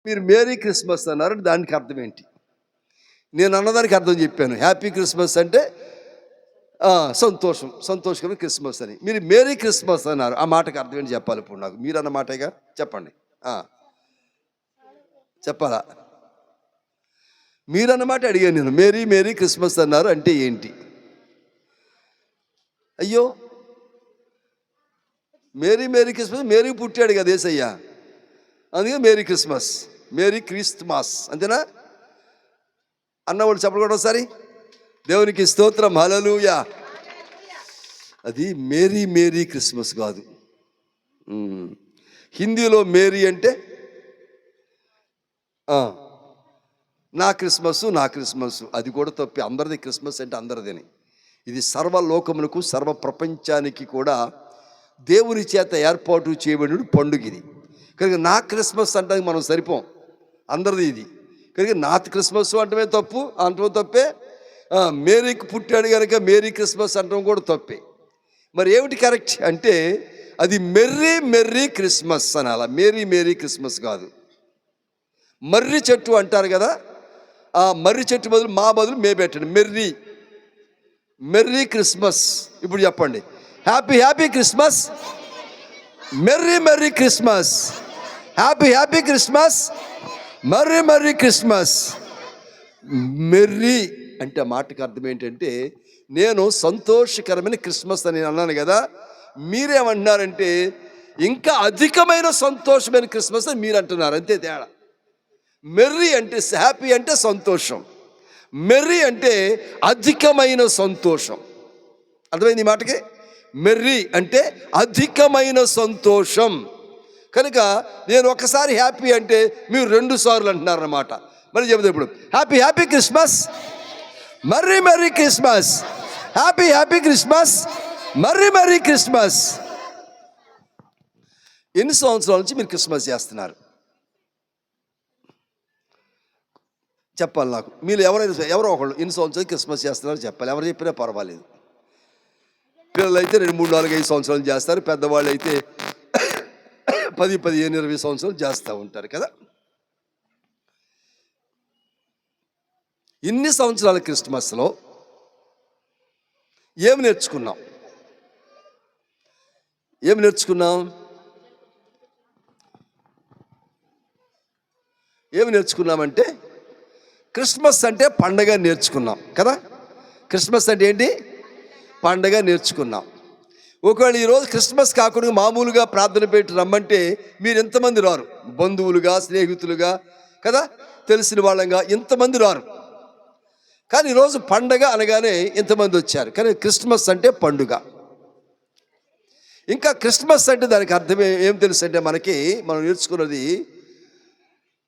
మీరు merry Christmas అన్నారు, దానికి అర్థం ఏంటి? నేను అన్నదానికి అర్థం చెప్పాను. హ్యాపీ క్రిస్మస్ అంటే సంతోషం, సంతోషకరమైన క్రిస్మస్ అని. మీరు మేరీ క్రిస్మస్ అన్నారు, ఆ మాటకి అర్థం ఏంటి చెప్పాలి ఇప్పుడు నాకు. మీరు అన్న మాటేగా, చెప్పండి. చెప్పాలా? మీరన్నమాట అడిగాను నేను. మేరీ మేరీ క్రిస్మస్ అన్నారు అంటే ఏంటి? అయ్యో, మేరీ మేరీ క్రిస్మస్, మేరీ పుట్టాడు కదా యేసయ్య, అందుకే మేరీ క్రిస్మస్, మేరీ క్రిస్మస్, అంతేనా? అన్నవాళ్ళు చెప్పకూడదు ఒకసారి. దేవునికి స్తోత్రం, హల్లెలూయా. అది మేరీ మేరీ క్రిస్మస్ కాదు. హిందీలో మేరీ అంటే నా క్రిస్మస్, నా క్రిస్మస్, అది కూడా తప్పి. అందరిది క్రిస్మస్ అంటే అందరిదని. ఇది సర్వలోకమునకు, సర్వ ప్రపంచానికి కూడా దేవుని చేత ఏర్పాటు చేయబడిన పండుగ ఇది. కనుక నా క్రిస్మస్ అంటే మనం సరిపోం, అందరిది ఇది. కనుక నా క్రిస్మస్ అంటమే తప్పు, అంటమే తప్పే. మేరీకి పుట్టాడు కనుక మేరీ క్రిస్మస్ అంటం కూడా తప్పే. మరి ఏమిటి కరెక్ట్ అంటే అది మెర్రీ మెర్రీ క్రిస్మస్ అనాల, మేరీ మేరీ క్రిస్మస్ కాదు. మర్రి చెట్టు అంటారు కదా, ఆ మర్రి చెట్టు బదులు మా బదులు మే పెట్టండి, మెర్రీ మెర్రీ క్రిస్మస్. ఇప్పుడు చెప్పండి, happy happy Christmas, merry merry Christmas, happy happy Christmas, marry marry Christmas. Merry అంటే ఆ మాటకి అర్థం ఏంటంటే నేను సంతోషకరమైన క్రిస్మస్ అని అన్నాను కదా, మీరేమంటున్నారంటే ఇంకా అధికమైన సంతోషమైన క్రిస్మస్ అని మీరు అంటున్నారు, అంతే తేడా. మెర్రీ అంటే హ్యాపీ అంటే సంతోషం, మెర్రీ అంటే అధికమైన సంతోషం. అర్థమైంది ఈ మాటకి? మెర్రీ అంటే అధికమైన సంతోషం. కనుక నేను ఒకసారి హ్యాపీ అంటే మీరు 2 సార్లు అంటున్నారన్నమాట. మరి చెబుతా ఇప్పుడు, happy happy Christmas, marry marry Christmas, happy happy Christmas, marry marry Christmas. ఎన్ని సంవత్సరాల నుంచి మీరు క్రిస్మస్ చేస్తున్నారు చెప్పాలి నాకు. మీరు ఎవరో ఒకళ్ళు ఎన్ని సంవత్సరాలు క్రిస్మస్ చేస్తున్నారు చెప్పాలి. ఎవరు చెప్పినా పర్వాలేదు. పిల్లలు అయితే 2, 3, 4, 5 సంవత్సరాలు చేస్తారు. పెద్దవాళ్ళు అయితే 10, 15, 20 సంవత్సరాలు చేస్తూ ఉంటారు కదా. ఇన్ని సంవత్సరాల క్రిస్మస్లో ఏమి నేర్చుకున్నాం? ఏమి నేర్చుకున్నాం? ఏమి నేర్చుకున్నామంటే క్రిస్మస్ అంటే పండగ నేర్చుకున్నాం కదా. క్రిస్మస్ అంటే ఏంటి? పండగ నేర్చుకున్నాం. ఒకవేళ ఈరోజు క్రిస్మస్ కాకుండా మామూలుగా ప్రార్థన పెట్టి రమ్మంటే మీరు ఎంతమంది రారు? బంధువులుగా, స్నేహితులుగా కదా, తెలిసిన వాళ్ళంగా ఎంతమంది రారు. కానీ ఈరోజు పండగ అనగానే ఎంతమంది వచ్చారు. కానీ క్రిస్మస్ అంటే పండుగ. ఇంకా క్రిస్మస్ అంటే దానికి అర్థం ఏం తెలుసు అంటే మనం నేర్చుకున్నది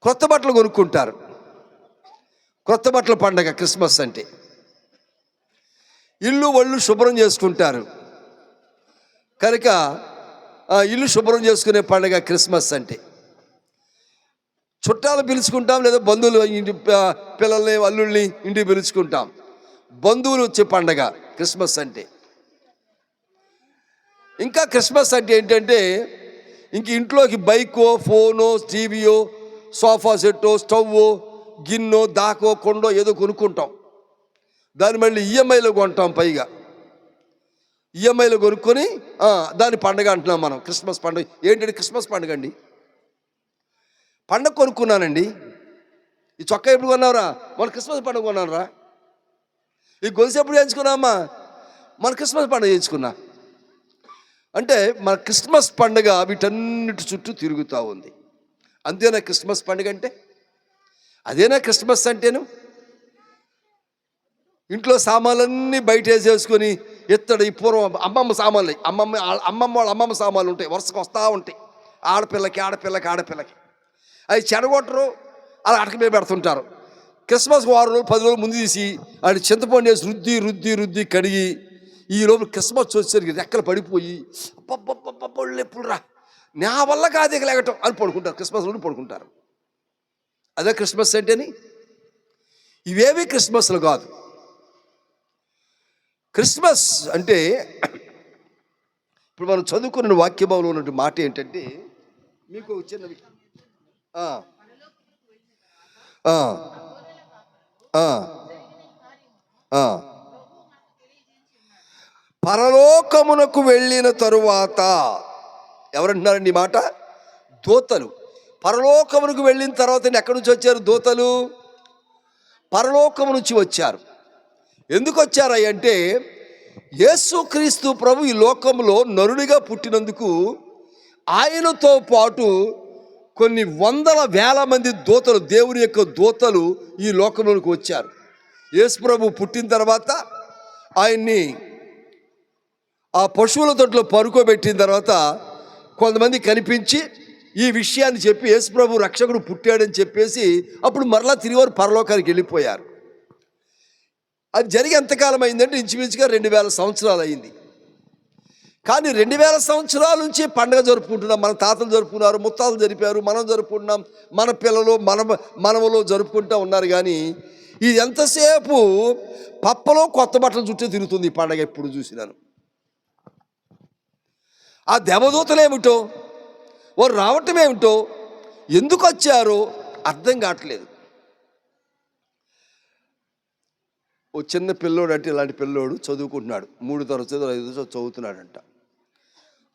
కొత్త బట్టలు కొనుక్కుంటారు. కొత్త బట్టల పండగ క్రిస్మస్ అంటే. ఇల్లు ఒళ్ళు శుభ్రం చేసుకుంటారు కనుక ఇల్లు శుభ్రం చేసుకునే పండగ క్రిస్మస్ అంటే. చుట్టాలు పిలుచుకుంటాం, లేదా బంధువులు ఇంటి పిల్లల్ని అల్లుల్ని ఇంటికి పిలుచుకుంటాం. బంధువులు వచ్చే పండగ క్రిస్మస్ అంటే. ఇంకా క్రిస్మస్ అంటే ఏంటంటే ఇంక ఇంట్లోకి బైకో, ఫోనో, టీవీయో, సోఫా సెట్టో, స్టవ్వో, గిన్నో, దాకో, కొండో ఏదో కొనుక్కుంటాం. దాన్ని మళ్ళీ ఈఎంఐలో కొంటాం. పైగా ఈఎంఐలో కొనుక్కొని దాని పండగ అంటున్నాం మనం. క్రిస్మస్ పండుగ ఏంటంటే క్రిస్మస్ పండుగ అండి. పండగ కొనుక్కున్నానండి. ఈ చొక్కా ఎప్పుడు కొన్నావురా? మన క్రిస్మస్ పండుగ కొన్నాను రా. ఈ గొలుసు ఎప్పుడు చేయించుకున్నామా? మన క్రిస్మస్ పండుగ చేయించుకున్నా. అంటే మన క్రిస్మస్ పండుగ వీటన్నిటి చుట్టూ తిరుగుతూ ఉంది. అంతేనా క్రిస్మస్ పండుగ అంటే? అదేనా క్రిస్మస్ అంటేను? ఇంట్లో సామాన్లన్నీ బయట వేసేసుకొని ఈ పూర్వం అమ్మమ్మ సామాన్లు, అమ్మమ్మ సామాన్లు ఉంటాయి, వరుసకు వస్తూ ఉంటాయి. ఆడపిల్లకి అవి చెడగొట్టరు, అలా అటక మీద పెడుతుంటారు. క్రిస్మస్ 6 రోజులు 10 రోజులు ముందు తీసి వాడి చింతపండు వేసి రుద్ది కడిగి ఈ లోపల క్రిస్మస్ వచ్చేసరికి రెక్కలు పడిపోయి అబ్బబ్బబ్బళ్ళు ఎప్పుడు రా, నా వల్ల కాదు లేకటం అని పడుకుంటారు. క్రిస్మస్ రోజు పడుకుంటారు. అదే క్రిస్మస్ అంటేని. ఇవేవి క్రిస్మస్లు కాదు. క్రిస్మస్ అంటే ఇప్పుడు మనం చదువుకున్న వాక్య భావంలో ఉన్నటువంటి మాట ఏంటంటే మీకు చిన్నవి ఆ, ఆ, ఆ. పరలోకమునకు వెళ్ళిన తరువాత ఎవరంటున్నారండి ఈ మాట? దూతలు. పరలోకమునకు వెళ్ళిన తర్వాత ఎక్కడి నుంచి వచ్చారు దూతలు? పరలోకము నుంచి వచ్చారు. ఎందుకు వచ్చారు అంటే యేసుక్రీస్తు ప్రభు ఈ లోకంలో నరునిగా పుట్టినందుకు ఆయనతో పాటు కొన్ని వందల వేల మంది దూతలు, దేవుని యొక్క దూతలు ఈ లోకంలోకి వచ్చారు. యేసు ప్రభు పుట్టిన తర్వాత ఆయన్ని ఆ పశువుల తొట్లో పరుకోబెట్టిన తర్వాత కొంతమంది కనిపించి ఈ విషయాన్ని చెప్పి యేసు ప్రభు రక్షకుడు పుట్టాడని చెప్పేసి అప్పుడు మరలా తిరిగి వారు పరలోకానికి వెళ్ళిపోయారు. అది జరిగి ఎంతకాలం అయిందంటే ఇంచుమించుగా 2000 సంవత్సరాలు అయింది. కానీ 2000 సంవత్సరాల నుంచి పండుగ జరుపుకుంటున్నాం. మన తాతలు జరుపుకున్నారు, ముత్తాతలు జరిపారు, మనం జరుపుకుంటున్నాం, మన పిల్లలు మనవలు జరుపుకుంటూ ఉన్నారు. కానీ ఇది ఎంతసేపు పప్పలో కొత్త బట్టలు చుట్టూ తిరుగుతుంది ఈ పండుగ. ఎప్పుడు చూసినాను ఆ దేవదూతలు ఏమిటో, వారు రావటం ఏమిటో, ఎందుకు వచ్చారో అర్థం కావట్లేదు. ఓ చిన్న పిల్లోడు అంటే ఇలాంటి పిల్లోడు చదువుకుంటున్నాడు, 3 తరగతి 5 చదువుతున్నాడంట.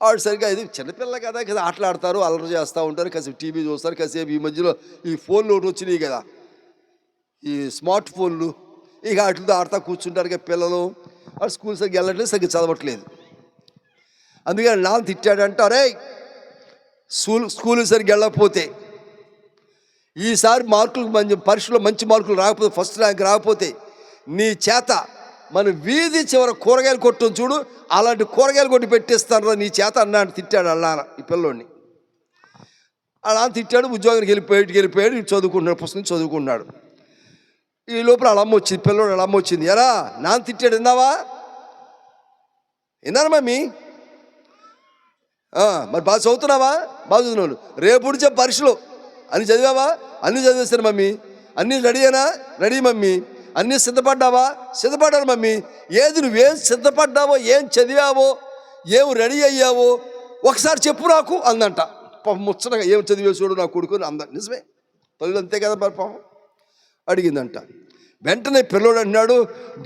ఆవిడ సరిగ్గా ఇది చిన్నపిల్ల కదా ఆటలాడతారు, అల్లరి చేస్తూ ఉంటారు, కాసేపు టీవీ చూస్తారు, కాసేపు ఈ మధ్యలో ఈ ఫోన్లు ఒకటి వచ్చినాయి కదా, ఈ స్మార్ట్ ఫోన్లు, ఇక వాటితో ఆడుతూ కూర్చుంటారు. ఇక పిల్లలు వాడు స్కూల్ సరిగ్గా వెళ్ళట్లేదు, సరిగ్గా చదవట్లేదు. అందుకని నాన్న తిట్టాడంట, అరే స్కూల్ సరిగ్గా వెళ్ళకపోతే, ఈసారి మార్కులు పరీక్షలో మంచి మార్కులు రాకపోతే, ఫస్ట్ ర్యాంక్ రాకపోతే నీ చేత మన వీధి చివర కూరగాయలు కొట్టుని చూడు, అలాంటి కూరగాయలు కొట్టి పెట్టేస్తాను నీ చేత అన్నాడు. తిట్టాడు అన్నాన ఈ పిల్లోడిని. అలా తిట్టాడు. ఉద్యోగానికి వెళ్ళిపోయాడు. చదువుకుంటున్నాడు, పుస్తకం చదువుకున్నాడు. ఈ లోపల వాళ్ళ అమ్మ వచ్చింది, పిల్లోడు వాళ్ళ అమ్మ వచ్చింది. ఎరా నాన్న తిట్టాడు, విన్నావా? విన్నాను మమ్మీ. మరి బాగా చదువుతున్నావా? బాగా చదువుతున్నాను. రేపు నుంచే పరీక్షలు అన్ని చదివావా? అన్నీ చదివేశాను మమ్మీ. అన్నీ రెడీయేనా? Ready mummy. అన్నీ సిద్ధపడ్డావా? సిద్ధపడ్డాను మమ్మీ. ఏది నువ్వేం సిద్ధపడ్డావో, ఏం చదివావో, ఏం రెడీ అయ్యావో ఒకసారి చెప్పు నాకు అందంట. పాపం ముచ్చటగా ఏం చదివేసాడు నా కొడుకుని అంద. నిజమే, తల్లి అంతే కదా మరి. పాపం అడిగిందంట. వెంటనే పిల్లోడు అంటున్నాడు,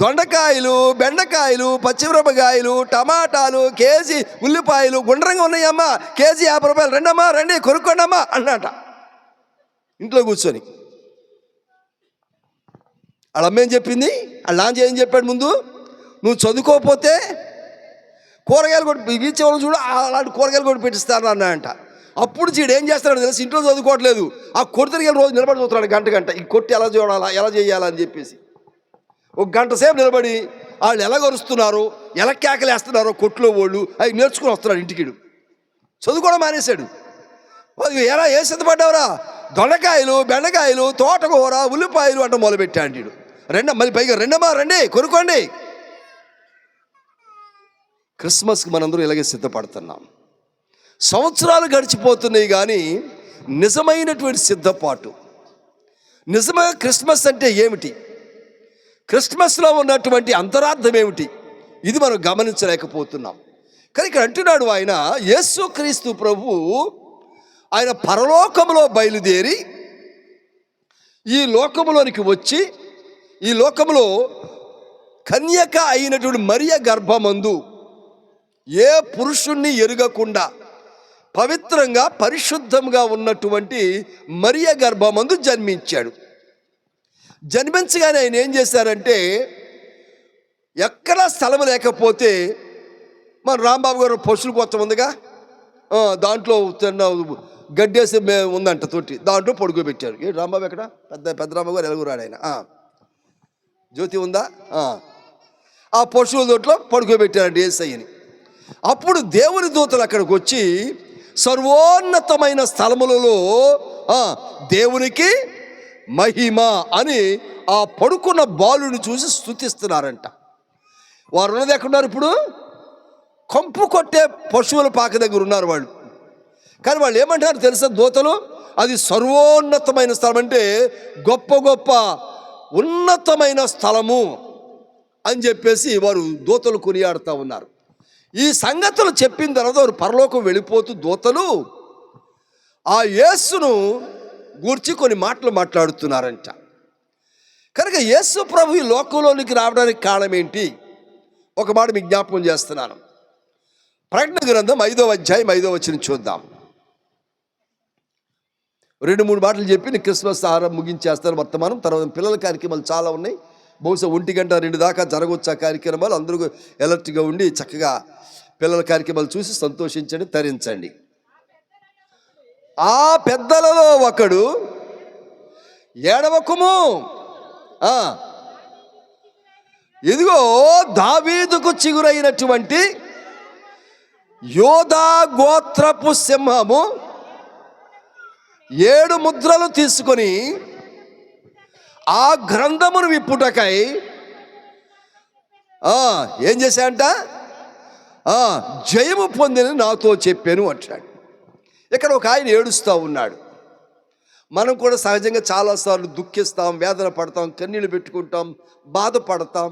దొండకాయలు, బెండకాయలు, పచ్చిమిరపకాయలు, టమాటాలు, కేజీ ఉల్లిపాయలు గుండ్రంగా ఉన్నాయమ్మా, కేజీ 50 రూపాయలు, రండమ్మా రండి కొనుక్కోండమ్మా అన్నట ఇంట్లో కూర్చొని. వాళ్ళ అమ్మ ఏం చెప్పింది? వాళ్ళ నాన్న ఏం చెప్పాడు ముందు? నువ్వు చదువుకోకపోతే కూరగాయలు కొట్టి ఇచ్చేవాళ్ళు చూడు, అలాంటి కూరగాయలు కొట్టి పెట్టిస్తాను అన్నాడంట. అప్పుడు చీడు ఏం చేస్తాడు తెలుసు, ఇంట్లో చదువుకోవట్లేదు, ఆ కొడుతురికి రోజు నిలబడి చదువుతున్నాడు గంట. ఈ కొట్టి ఎలా చూడాలా, ఎలా చేయాలని చెప్పేసి 1 గంట సేపు నిలబడి వాళ్ళు ఎలా గరుస్తున్నారో, ఎలా కేకలేస్తున్నారో కొట్లో వాళ్ళు అవి నేర్చుకుని వస్తున్నాడు ఇంటికి. చదువుకోవడం మానేశాడు. ఎలా ఏ సిద్ధపడ్డావురా? దొండకాయలు, బెండకాయలు, తోటకూర, ఉల్లిపాయలు అంట మొదలుపెట్టాడు. మళ్ళీ పైగా రెండమ్మా రండి కొనుక్కోండి. క్రిస్మస్కి మనందరూ ఇలాగే సిద్ధపడుతున్నాం. సంవత్సరాలు గడిచిపోతున్నాయి కానీ నిజమైనటువంటి సిద్ధపాటు, నిజంగా క్రిస్మస్ అంటే ఏమిటి, క్రిస్మస్లో ఉన్నటువంటి అంతరార్థం ఏమిటి, ఇది మనం గమనించలేకపోతున్నాం. కానీ ఇక్కడ అంటున్నాడు ఆయన, యేసుక్రీస్తు ప్రభు ఆయన పరలోకములో బయలుదేరి ఈ లోకములోనికి వచ్చి, ఈ లోకములో కన్యక అయినటువంటి మరియ గర్భమందు ఏ పురుషుణ్ణి ఎరుగకుండా పవిత్రంగా పరిశుద్ధంగా ఉన్నటువంటి మరియ గర్భమందు జన్మించాడు. జన్మించగానే ఆయన ఏం చేశారంటే, ఎక్కడా స్థలం లేకపోతే మన రాంబాబు గారు పశువులు కొత్త ఉందిగా, దాంట్లో గడ్డేసి ఉందంట తోటి, దాంట్లో పడుకోబెట్టారు. ఏ రాంబాబు ఎక్కడ? పెద్ద రాంబాబు గారు ఎలాగో రాడు ఆయన. జ్యోతి ఉందా? ఆ పశువుల తోటలో పడుకోబెట్టారండి యేసయ్యని. అప్పుడు దేవుని దూతలు అక్కడికి వచ్చి సర్వోన్నతమైన స్థలములలో దేవునికి మహిమ అని ఆ పడుకున్న బాలుని చూసి స్తుతిస్తున్నారంట. వారు ఉన్నది ఎక్కడున్నారు ఇప్పుడు? కంపు కొట్టే పశువుల పాక దగ్గర ఉన్నారు వాళ్ళు. కానీ వాళ్ళు ఏమంటారు తెలుసా దూతలు? అది సర్వోన్నతమైన స్థలం, అంటే గొప్ప గొప్ప ఉన్నతమైన స్థలము అని చెప్పేసి వారు దూతలు కొనియాడుతూ ఉన్నారు. ఈ సంగతులు చెప్పిన తర్వాత వారు పరలోకం వెళ్ళిపోతూ దూతలు ఆ యేసును గూర్చి కొన్ని మాటలు మాట్లాడుతున్నారంట. కనుక యేసు ప్రభు ఈ లోకంలోనికి రావడానికి కారణం ఏంటి? ఒక మాట మీకు జ్ఞాపకం చేస్తున్నాను. ప్రకటన గ్రంథం 5వ అధ్యాయం 5వ వచనం చూద్దాం. 2-3 మాటలు చెప్పి నేను క్రిస్మస్ ఆహారం ముగించేస్తాను వర్తమానం. తర్వాత పిల్లల కార్యక్రమాలు చాలా ఉన్నాయి. బహుశా 1 గంట 2 దాకా జరగవచ్చు ఆ కార్యక్రమాలు. అందరూ ఎలర్ట్గా ఉండి చక్కగా పిల్లల కార్యక్రమాలు చూసి సంతోషించండి, తరించండి. ఆ పెద్దలలో ఒకడు, ఏడవకుము, ఇదిగో దావీదుకు చిగురైనటువంటి యోధా గోత్రపు సింహము 7 ముద్రలు తీసుకొని ఆ గ్రంథమును విప్పుటకై ఏం చేశాడంట? జయము పొందిన నాతో చెప్పాను అంటాడు. ఇక్కడ ఒక ఆయన ఏడుస్తూ ఉన్నాడు. మనం కూడా సహజంగా చాలాసార్లు దుఃఖిస్తాం, వేదన పడతాం, కన్నీళ్ళు పెట్టుకుంటాం, బాధపడతాం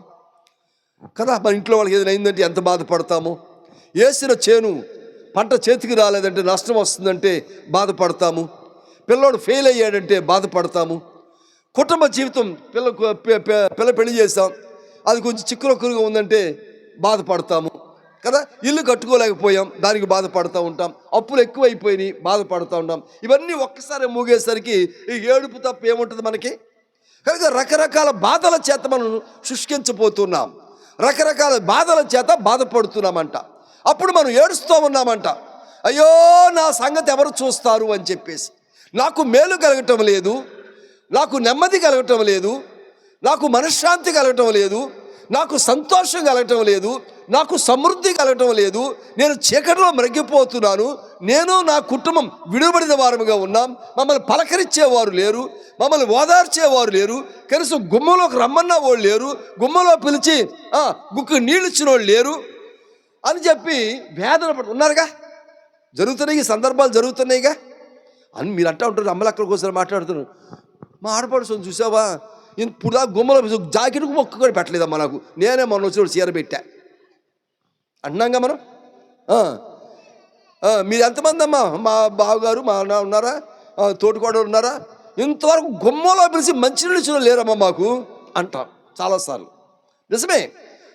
కదా. మన ఇంట్లో వాళ్ళకి ఏదైనా అయిందంటే ఎంత బాధపడతాము. వేసిన చేను పంట చేతికి రాలేదంటే, నష్టం వస్తుందంటే బాధపడతాము. పిల్లోడు ఫెయిల్ అయ్యాడంటే బాధపడతాము. కుటుంబ జీవితం పిల్ల పెళ్లి చేస్తాం, అది కొంచెం చిక్కురొక్కురుగా ఉందంటే బాధపడతాము కదా. ఇల్లు కట్టుకోలేకపోయాం, దానికి బాధపడుతూ ఉంటాం. అప్పులు ఎక్కువైపోయినాయి, బాధపడుతూ ఉంటాం. ఇవన్నీ ఒక్కసారి మూగేసరికి ఈ ఏడుపు తప్ప ఏముంటుంది మనకి? కనుక రకరకాల బాధల చేత మనం శుష్కించబోతున్నాం, రకరకాల బాధల చేత బాధపడుతున్నామంట. అప్పుడు మనం ఏడుస్తూ ఉన్నామంట, అయ్యో నా సంగతి ఎవరు చూస్తారు అని చెప్పేసి. నాకు మేలు కలగటం లేదు, నాకు నెమ్మది కలగటం లేదు, నాకు మనశ్శాంతి కలగటం లేదు, నాకు సంతోషం కలగటం లేదు, నాకు సమృద్ధి కలగటం లేదు. నేను చీకటిలో మ్రగ్గిపోతున్నాను. నేను నా కుటుంబం విడుబడిన వారముగా ఉన్నాం. మమ్మల్ని పలకరించేవారు లేరు, మమ్మల్ని ఓదార్చేవారు లేరు, కనీసం గుమ్మలోకి రమ్మన్న వాళ్ళు లేరు, గుమ్మలో పిలిచి గుక్కు నీళ్ళు ఇచ్చిన వాళ్ళు లేరు అని చెప్పి వేదన ఉన్నారుగా. జరుగుతున్నాయి, ఈ సందర్భాలు జరుగుతున్నాయిగా అని మీరు అంటూ ఉంటారు. అమ్మలక్కల కోసం మాట్లాడుతున్నారు. మా ఆడపడుచుని చూసావా, ఇప్పుడు దాకా గుమ్మలో జాకెట్కు మొక్క కూడా పెట్టలేదమ్మా నాకు, నేనే మొన్న వచ్చినప్పుడు చీర పెట్టా అంటున్నాగా మనం. మీరు ఎంతమంది అమ్మా, మా బావగారు మా అన్న ఉన్నారా, తోటికోడలు ఉన్నారా, ఇంతవరకు గుమ్మలో పిలిచి మంచినీళ్ళు ఇచ్చిన లేరమ్మా మాకు అంటాం చాలాసార్లు. నిజమే,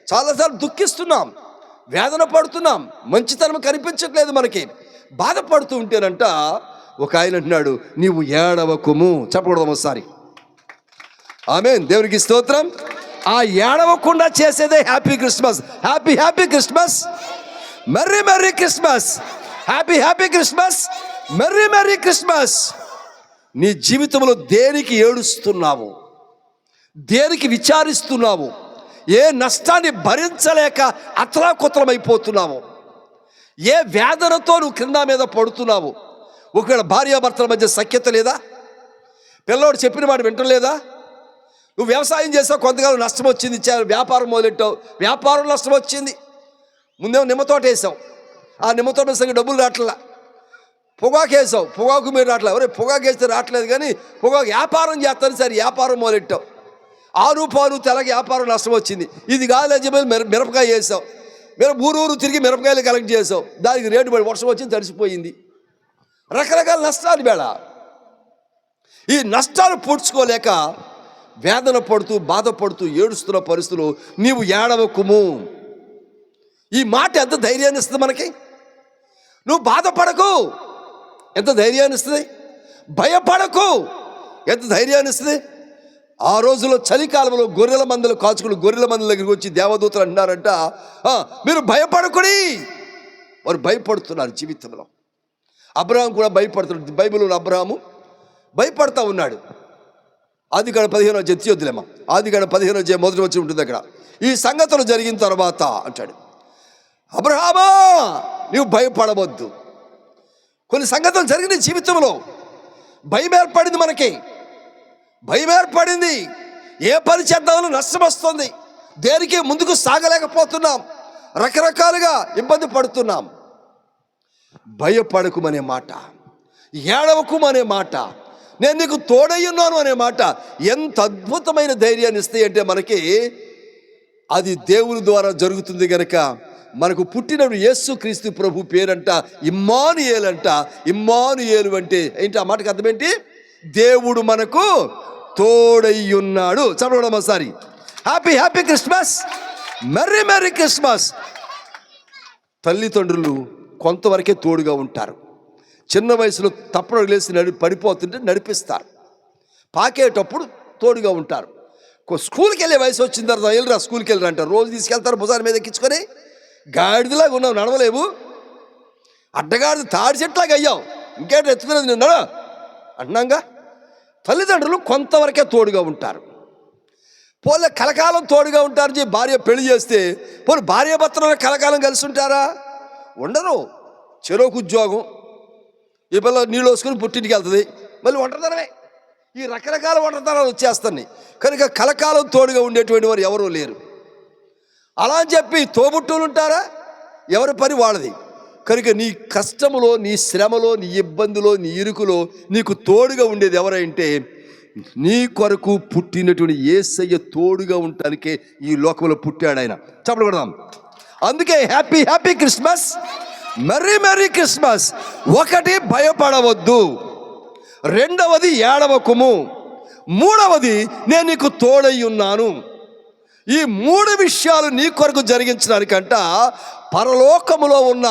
చాలాసార్లు దుఃఖిస్తున్నాం, వేదన పడుతున్నాం, మంచితనం కనిపించట్లేదు మనకి, బాధపడుతూ ఉంటేనంట ఒక ఆయన అంటున్నాడు, నీవు ఏడవకుము. చెప్పకూడదు ఒకసారి. ఆమేన్, దేవునికి స్తోత్రం. ఆ ఏడవకుండా చేసేదే happy Christmas. Happy happy Christmas, merry merry Christmas, happy happy Christmas, merry merry Christmas. నీ జీవితంలో దేనికి ఏడుస్తున్నావు, దేనికి విచారిస్తున్నావు, ఏ నష్టాన్ని భరించలేక అతలాకుతలమైపోతున్నావు, ఏ వేదనతో నువ్వు కింద మీద పడుతున్నావు. ఒకవేళ భార్యాభర్తల మధ్య సఖ్యత లేదా, పిల్లోడు చెప్పిన మాట వింటలేదా, నువ్వు వ్యవసాయం చేసావు, కొంతకాలం నష్టం వచ్చింది, వ్యాపారం మొదలెట్టావు, వ్యాపారం నష్టం వచ్చింది. ముందేమో నిమ్మతోట వేసావు, ఆ నిమ్మతోట వేసాక డబ్బులు రావట్లా. పొగాకు వేసావు, పొగాకు మీరు రావట్లేదు. ఎవరే పొగాకు వేస్తే రావట్లేదు, కానీ పొగాకు వ్యాపారం చేస్తాను సరే వ్యాపారం మొదలెట్టావు, 6 పాలు తెలకి వ్యాపారం నష్టం వచ్చింది. ఇది కాదని చెప్పి మిరపకాయ వేసావు, ఊరు తిరిగి మిరపకాయలు కలెక్ట్ చేసావు, దానికి రేటు పడి వర్షం వచ్చింది, తడిసిపోయింది. రకరకాల నష్టాలు వేళ. ఈ నష్టాలు పూడ్చుకోలేక వేదన పడుతూ బాధపడుతూ ఏడుస్తున్న పరిస్థితులు నీవు ఏడవకుము. ఈ మాట ఎంత ధైర్యాన్ని ఇస్తుంది మనకి. నువ్వు బాధపడకు, ఎంత ధైర్యాన్ని ఇస్తుంది. భయపడకు, ఎంత ధైర్యాన్ని ఇస్తుంది. ఆ రోజుల్లో చలికాలంలో గొర్రెల మందలు కాచుకుని గొర్రెల మందల దగ్గరికి వచ్చి దేవదూతలు అంటున్నారంట, మీరు భయపడకుడి. వారు భయపడుతున్నారు జీవితంలో. అబ్రహాం కూడా భయపడుతున్నాడు. బైబిల్లో అబ్రహాము భయపడతా ఉన్నాడు. ఆదికాండం 15వ అధ్యాయం తీయొద్దులేమ్మా, ఆదికాండం 15వ అధ్యాయం మొదటి వచ్చి ఉంటుంది అక్కడ. ఈ సంగతులు జరిగిన తర్వాత అంటాడు, అబ్రహామా నువ్వు భయపడవద్దు. కొన్ని సంగతులు జరిగిన జీవితంలో భయం ఏర్పడింది, మనకి భయం ఏర్పడింది. ఏ పని చేద్దామని నష్టం వస్తుంది, దేనికి ముందుకు సాగలేకపోతున్నాం, రకరకాలుగా ఇబ్బంది పడుతున్నాం. భయపడకుమనే మాట, ఏడవకుమనే మాట, నేను నీకు తోడయ్యున్నాను అనే మాట ఎంత అద్భుతమైన ధైర్యాన్ని ఇస్తాయి అంటే మనకి. అది దేవుని ద్వారా జరుగుతుంది కనుక మనకు పుట్టినప్పుడు యేసు క్రీస్తు ప్రభు పేరంట ఇమ్మానుయేలు అంట. ఇమ్మానుయేలు అంటే ఏంటి? ఆ మాటకు అర్థం ఏంటి? దేవుడు మనకు తోడై ఉన్నాడు. చదవడం ఒకసారి. Happy happy Christmas, merry merry Christmas. తల్లిదండ్రులు కొంతవరకే తోడుగా ఉంటారు. చిన్న వయసులో తప్పడు లేసి పడిపోతుంటే నడిపిస్తారు. పాకేటప్పుడు తోడుగా ఉంటారు. స్కూల్కి వెళ్ళే వయసు వచ్చిన తర్వాత వెళ్ళరా స్కూల్కి వెళ్ళరా అంటారు. రోజు తీసుకెళ్తారు భుజాల మీద ఎక్కించుకొని. గాడిదలాగా ఉన్నావు, నడవలేవు, అడ్డగాడిద తాడి చెట్లాగా అయ్యావు, ఇంకేంటి ఎత్తుకునేది నిన్న అంటున్నాగా. తల్లిదండ్రులు కొంతవరకే తోడుగా ఉంటారు. పోలే కలకాలం తోడుగా ఉంటారు. భార్య పెళ్లి చేస్తే పోనీ భార్య భర్తలు కలకాలం కలిసి ఉంటారా? ఉండరు. చెరోకు ఉద్యోగం, ఈ పిల్ల నీళ్ళు వేసుకుని పుట్టింటికి వెళ్తుంది, మళ్ళీ ఒంటరితనమే. ఈ రకరకాల ఒంటరితనాలు వచ్చేస్తాయి. కనుక కలకాలం తోడుగా ఉండేటువంటి వారు ఎవరూ లేరు. అలా అని చెప్పి తోబుట్టువులు ఉంటారా? ఎవరి పని వాళ్ళది. కనుక నీ కష్టములో, నీ శ్రమలో, నీ ఇబ్బందిలో, నీ ఇరుకులో నీకు తోడుగా ఉండేది ఎవరంటే నీ కొరకు పుట్టినటువంటి యేసయ్య తోడుగా ఉండటానికే ఈ లోకంలో పుట్టాడు ఆయన. చెప్పలు కొడదాం. అందుకే happy happy Christmas, merry merry Christmas. ఒకటి, భయపడవద్దు. రెండవది, ఏడవకుము. మూడవది, నేను నీకు తోడై ఉన్నాను. ఈ మూడు విషయాలు నీ కొరకు జరిగించడానికంట పరలోకములో ఉన్న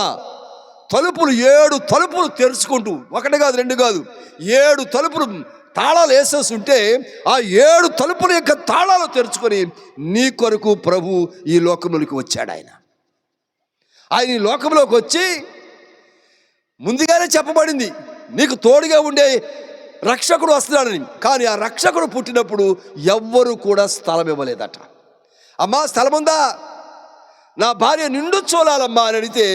తలుపులు 7 తలుపులు తెరుచుకుంటూ, ఒకటి కాదు, 2 కాదు, 7 తలుపులు తాళాలు వేసేసి ఉంటే ఆ 7 తలుపుల యొక్క తాళాలు తెరుచుకొని నీ కొరకు ప్రభు ఈ లోకంలోకి వచ్చాడు. ఆయన ఈ లోకంలోకి వచ్చి ముందుగానే చెప్పబడింది నీకు తోడుగా ఉండే రక్షకుడు వస్తున్నాడని. కానీ ఆ రక్షకుడు పుట్టినప్పుడు ఎవ్వరు కూడా స్థలం ఇవ్వలేదట. అమ్మా స్థలం ఉందా, నా భార్య నిండు చూడాలమ్మా అని అడిగితే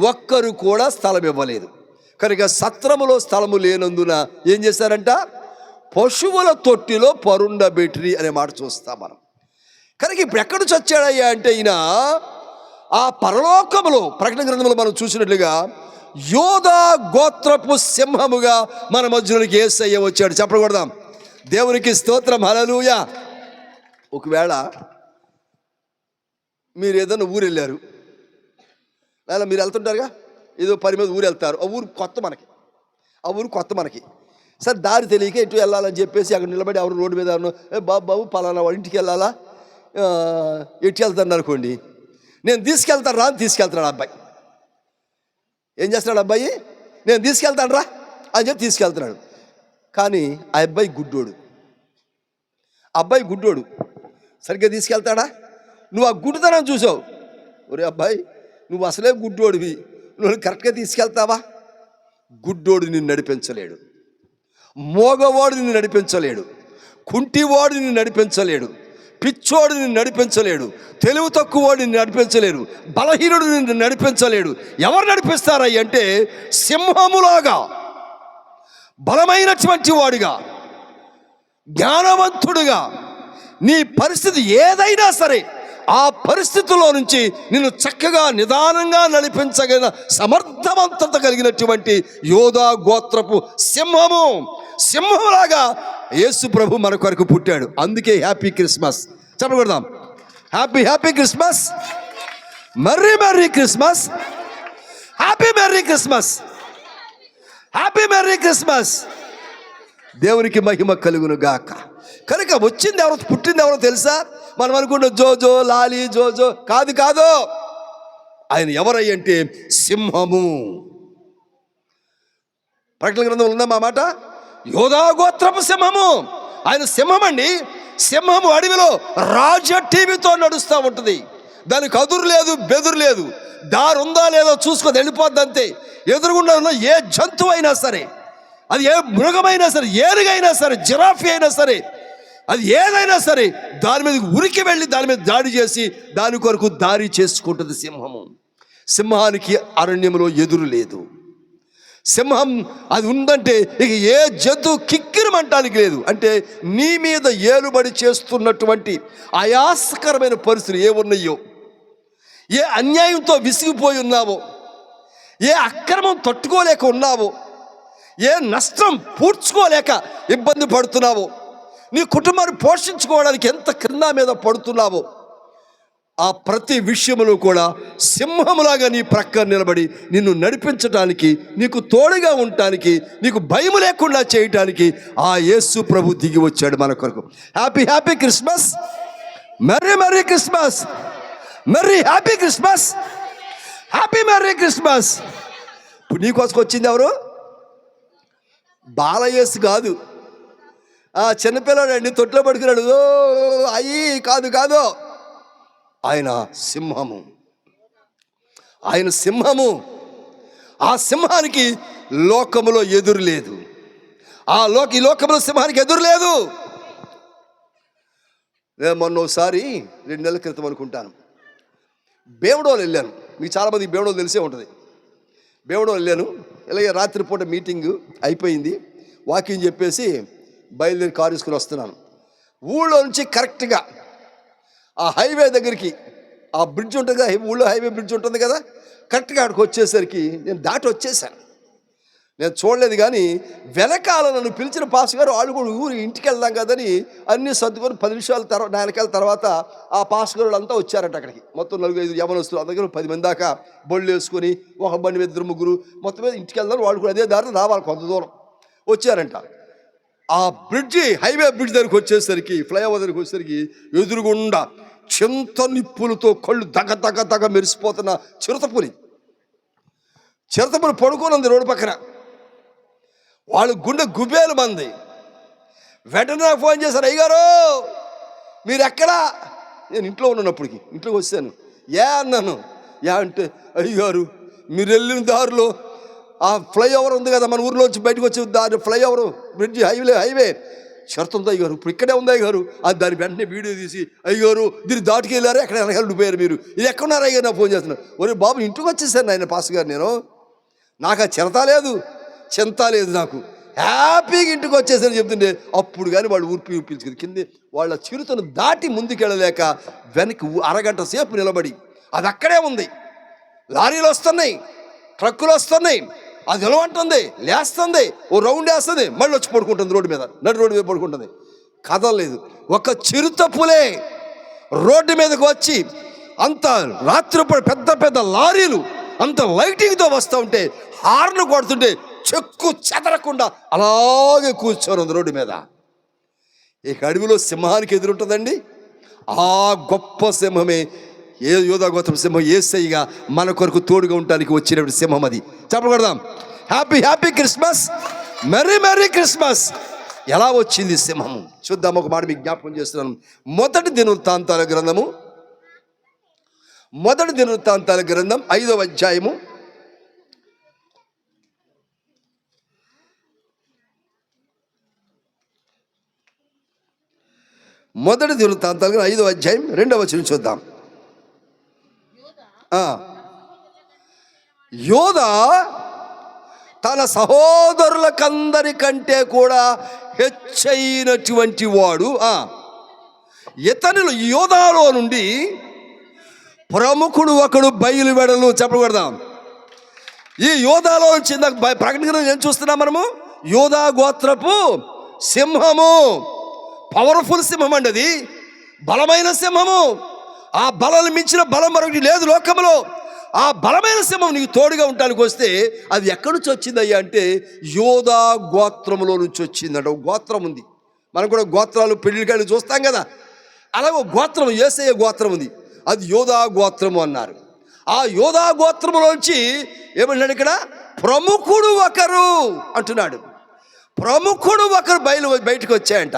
ఒక్కరు కూడా స్థలం ఇవ్వలేదు. కనుక సత్రములో స్థలము లేనందున ఏం చేశారంట, పశువుల తొట్టిలో పరుండబెట్టిరి అనే మాట చూస్తాం మనం. కనుక ఇప్పుడు ఎక్కడి నుంచి వచ్చాడయ్యా అంటే ఈయన ఆ పరలోకములో ప్రకటన గ్రంథంలో మనం చూసినట్లుగా యోధా గోత్రపు సింహముగా మన మధ్యలోనికి యేసయ్య వచ్చాడు. చెప్పకూడదాం. దేవునికి స్తోత్రం, హల్లెలూయా. ఒకవేళ మీరు ఏదైనా ఊరు వెళ్ళారు, లేదా మీరు వెళ్తుంటారుగా, ఏదో పని మీద ఊరు వెళ్తారు. ఆ ఊరు కొత్త మనకి. సరే దారి తెలియక ఎటు వెళ్ళాలని చెప్పేసి అక్కడ నిలబడి ఎవరు రోడ్డు మీద బాబు పలానా వాడి ఇంటికి వెళ్ళాలా, ఎటు వెళ్తాను అనుకోండి, నేను తీసుకెళ్తాను రా అని తీసుకెళ్తాడు అబ్బాయి. ఏం చేస్తున్నాడు అబ్బాయి, నేను తీసుకెళ్తాను రా అని చెప్పి తీసుకెళ్తున్నాడు. కానీ ఆ అబ్బాయి గుడ్డోడు. సరిగ్గా తీసుకెళ్తాడా? నువ్వు ఆ గుడ్డితనం చూసావు. ఒరే అబ్బాయి, నువ్వు అసలే గుడ్డోడివి, నువ్వు కరెక్ట్గా తీసుకెళ్తావా? గుడ్డోడు నిన్ను నడిపించలేడు, మోగవాడు నిన్ను నడిపించలేడు, కుంటివాడు నిన్ను నడిపించలేడు, పిచ్చోడు నిన్ను నడిపించలేడు, తెలివి తక్కువవాడు నిన్ను నడిపించలేడు, బలహీనుడు నిన్ను నడిపించలేడు. ఎవరు నడిపిస్తారయ్య అంటే సింహములాగా బలమైనటువంటి వాడిగా, జ్ఞానవంతుడుగా, నీ పరిస్థితి ఏదైనా సరే ఆ పరిస్థితుల్లో నుంచి నిన్ను చక్కగా నిదానంగా నడిపించగలిగిన సమర్థవంతత కలిగినటువంటి యోధా గోత్రపు సింహములాగా యేసు ప్రభు మన కొరకు పుట్టాడు. అందుకే హ్యాపీ క్రిస్మస్. చెప్పకూడదాం. Happy happy Christmas, merry merry Christmas, happy merry Christmas, happy merry Christmas. దేవునికి మహిమ కలుగును గాక. కనుక వచ్చింది ఎవరో, పుట్టింది ఎవరో తెలుసా? మనం అనుకుంటే జోజో లాలి జోజో కాదు. ఆయన ఎవరయ్యంటే సింహము. ప్రకటన గ్రంథంలో ఉందా మా మాట? యోధా గోత్రపు సింహము. ఆయన సింహం అండి. సింహము అడవిలో రాజటీవీతో నడుస్తూ ఉంటుంది. దానికి అదురు లేదు, బెదురు లేదు. దారి ఉందా లేదో చూసుకొని వెళ్ళిపోద్ది అంతే. ఎదురుగుండా ఉన్న ఏ జంతువు అయినా సరే, అది ఏ మృగమైనా సరే, ఏనుగైనా సరే, జిరాఫీ అయినా సరే, అది ఏదైనా సరే దాని మీద ఉరికి వెళ్ళి దాని మీద దాడి చేసి దాని కొరకు దారి చేసుకుంటుంది సింహము. సింహానికి అరణ్యంలో ఎదురు లేదు. సింహం అది ఉందంటే ఇక ఏ జంతువు కిక్కిరమంటానికి లేదు. అంటే నీ మీద ఏలుబడి చేస్తున్నటువంటి ఆయాసకరమైన పరిస్థితులు ఏమున్నాయో, ఏ అన్యాయంతో విసిగిపోయి ఉన్నావో, ఏ అక్రమం తట్టుకోలేక ఉన్నావో, ఏ నష్టం పూడ్చుకోలేక ఇబ్బంది పడుతున్నావో, నీ కుటుంబాన్ని పోషించుకోవడానికి ఎంత క్రింద మీద పడుతున్నావో, ఆ ప్రతి విషయంలో కూడా సింహములాగా నీ ప్రక్క నిలబడి నిన్ను నడిపించటానికి, నీకు తోడుగా ఉండటానికి, నీకు భయం లేకుండా చేయటానికి ఆ యేసు ప్రభు దిగి వచ్చాడు మన కొరకు. Happy happy Christmas, merry merry Christmas, merry happy Christmas, happy merry Christmas. ఇప్పుడు నీకోసం వచ్చింది ఎవరు? బాలయేసు కాదు, ఆ చిన్నపిల్లాడు అండి, తొట్లో పడుకున్నాడు. ఓ అయ్యి కాదు కాదు, ఆయన సింహము, ఆయన సింహము. ఆ సింహానికి లోకములో ఎదురు లేదు. ఈ లోకంలో సింహానికి ఎదురు లేదు. నేను మొన్నోసారి 2 నెలల క్రితం అనుకుంటాను, బేవడోలు వెళ్ళాను. మీకు చాలామంది బేవడోలు తెలిసే ఉంటుంది. బేవడోలు వెళ్ళాను. ఇలాగే రాత్రిపూట మీటింగ్ అయిపోయింది, వాకింగ్ చెప్పేసి బయలుదేరి కారు తీసుకుని వస్తున్నాను. ఊళ్ళో నుంచి కరెక్ట్గా ఆ హైవే దగ్గరికి, ఆ బ్రిడ్జ్ ఉంటుంది కదా, ఊళ్ళో హైవే బ్రిడ్జ్ ఉంటుంది కదా, కరెక్ట్గా అక్కడికి వచ్చేసరికి నేను దాటి వచ్చేసాను. నేను చూడలేదు, కానీ వెనకాల నన్ను పిలిచిన పాస్ గారు వాళ్ళు కూడా ఊరు ఇంటికి వెళ్దాం కదని అన్నీ సర్దుకొని 10 నిమిషాల తర్వాత 4 తర్వాత ఆ పాస్ గారు అంతా వచ్చారంట అక్కడికి. మొత్తం 4-5 యవనస్తులు, అందరూ 10 మంది దాకా బొళ్ళు వేసుకొని, ఒక బండి మీద 2-3 మొత్తం మీద ఇంటికి వెళ్దాం. వాళ్ళు కూడా అదే దారిలో రావాలి, కొంత దూరం వచ్చారంట. ఆ బ్రిడ్జి, హైవే బ్రిడ్జ్ దగ్గరికి వచ్చేసరికి, ఫ్లైఓవర్ దగ్గరికి వచ్చేసరికి ఎదురుగుండా చింత నిప్పులతో కళ్ళు దగ్గ మెరిసిపోతున్న చిరుతపులి పడుకొని ఉంది రోడ్డు పక్కన. వాళ్ళు గుండె గుబేలు మంది. వెంటనే ఫోన్ చేశారు, అయ్యగారు మీరు ఎక్కడా? నేను ఇంట్లో ఉన్నప్పటికి ఇంట్లోకి వచ్చాను. అన్నాను. అంటే అయ్యగారు మీరు వెళ్ళిన దారిలో ఆ ఫ్లైఓవర్ ఉంది కదా, మన ఊర్లోంచి బయటకు వచ్చే దారి ఫ్లైఓవర్ బ్రిడ్జ్, హైవే షరతు ఉంది అయ్యగారు, ఇప్పుడు ఇక్కడే ఉంది అయ్యగారు. అది దాని వెంటనే వీడియో తీసి, అయ్యగారు దీన్ని దాటికి వెళ్ళారు, ఎక్కడ వెళ్ళిపోయారు మీరు, ఇది ఎక్కడున్నారు అయ్యారు? నాకు ఫోన్ చేస్తున్నారు. ఒరే బాబు ఇంటికి వచ్చేసాను ఆయన పాస్ గారు, నేను నాకు ఆ చింత లేదు, నాకు హ్యాపీగా ఇంటికి వచ్చేసరి చెప్తుంటే అప్పుడు కానీ వాళ్ళు ఊపిల్చుకుంది కింద. వాళ్ళ చిరుతను దాటి ముందుకెళ్ళలేక వెనక్కి అరగంట సేపు నిలబడి, అది అక్కడే ఉంది. లారీలు వస్తున్నాయి, ట్రక్కులు వస్తున్నాయి, అది నిలవంటుంది, లేస్తుంది, ఓ రౌండ్ వేస్తుంది, మళ్ళీ వచ్చి పడుకుంటుంది రోడ్డు మీద, రోడ్డు మీద పడుకుంటుంది, కదలలేదు. ఒక చిరుతపులే రోడ్డు మీదకి వచ్చి అంత రాత్రిపూట పెద్ద లారీలు అంత లైటింగ్తో వస్తూ ఉంటే, హార్న్ కొడుతుంటే చెక్కు చెదరకుండా అలాగే కూర్చొని ఉంది రోడ్డు మీద. ఇక అడవిలో సింహానికి ఎదురుంటుందండి. ఆ గొప్ప సింహమే యోధా గోత్రం సింహం, యేసయ్యగా మన కొరకు తోడుగా ఉండడానికి వచ్చినటువంటి సింహం అది. చెప్పకూడదాం happy happy Christmas, merry merry Christmas. ఎలా వచ్చింది సింహము చూద్దాం. ఒక మాట మీకు జ్ఞాపకం చేస్తున్నాను. మొదటి దినవృత్తాంతాల గ్రంథం 5వ అధ్యాయము 5వ అధ్యాయం 2వ వచనం చూద్దాం. యోధా తన సహోదరులకందరికంటే కూడా హెచ్చైనటువంటి వాడు. ఇతనిలో యోధాలో నుండి ప్రముఖుడు ఒకడు బయలువెడలు. చెప్పకూడదాం. ఈ యోధాలో నుంచి ప్రకటన ఏం చూస్తున్నాం మనము? యోధా గోత్రపు సింహము, పవర్ఫుల్ సింహం అండి, అది బలమైన సింహము. ఆ బలాన్ని మించిన బలం మరొకటి లేదు లోకంలో. ఆ బలమైన సింహం నీకు తోడుగా ఉండటానికి వస్తే అది ఎక్కడి నుంచి వచ్చిందయ్యా అంటే యోధా గోత్రములో నుంచి వచ్చిందంట. ఒక గోత్రం ఉంది, మనం కూడా గోత్రాలు పెళ్ళిళ్ళకి చూస్తాం కదా, అలాగే ఒక గోత్రం, యేసయ్య గోత్రం ఉంది, అది యోధా గోత్రము అన్నారు. ఆ యోధా గోత్రములోంచి ఏమంటున్నాడు ఇక్కడ? ప్రముఖుడు ఒకరు అంటున్నాడు. ప్రముఖుడు ఒకరు బయటకు వచ్చాయంట.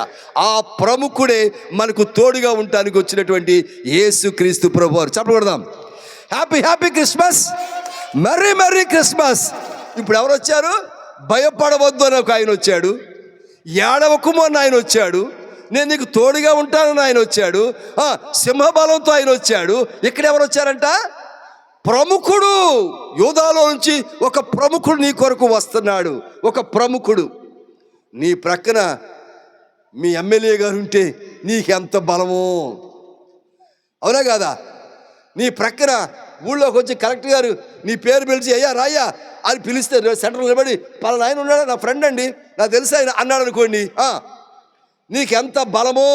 ఆ ప్రముఖుడే మనకు తోడుగా ఉండటానికి వచ్చినటువంటి యేసుక్రీస్తు ప్రభువారు. చెప్పకూడదాం happy happy Christmas, merry merry Christmas. ఇప్పుడు ఎవరు వచ్చారు? భయపడవద్దు అని ఒక ఆయన వచ్చాడు, ఏడవకుము అని ఆయన వచ్చాడు, నేను నీకు తోడుగా ఉంటానని ఆయన వచ్చాడు, సింహబలంతో ఆయన వచ్చాడు. ఇక్కడ ఎవరు వచ్చారంట? ప్రముఖుడు. యోధాలో నుంచి ఒక ప్రముఖుడు నీ కొరకు వస్తున్నాడు. ఒక ప్రముఖుడు. నీ ప్రక్కన మీ ఎమ్మెల్యే గారు ఉంటే నీకెంత బలమో, అవునా కాదా? నీ ప్రక్కన ఊళ్ళోకి వచ్చి కలెక్టర్ గారు నీ పేరు పిలిచి అయ్యా రాయ్యా అని పిలిస్తే సెంటర్ నిలబడి పలానా ఆయన ఉన్నాడు, నా ఫ్రెండ్ అండి, నాకు తెలుసు ఆయన అన్నాడు అనుకోండి, నీకెంత బలమో.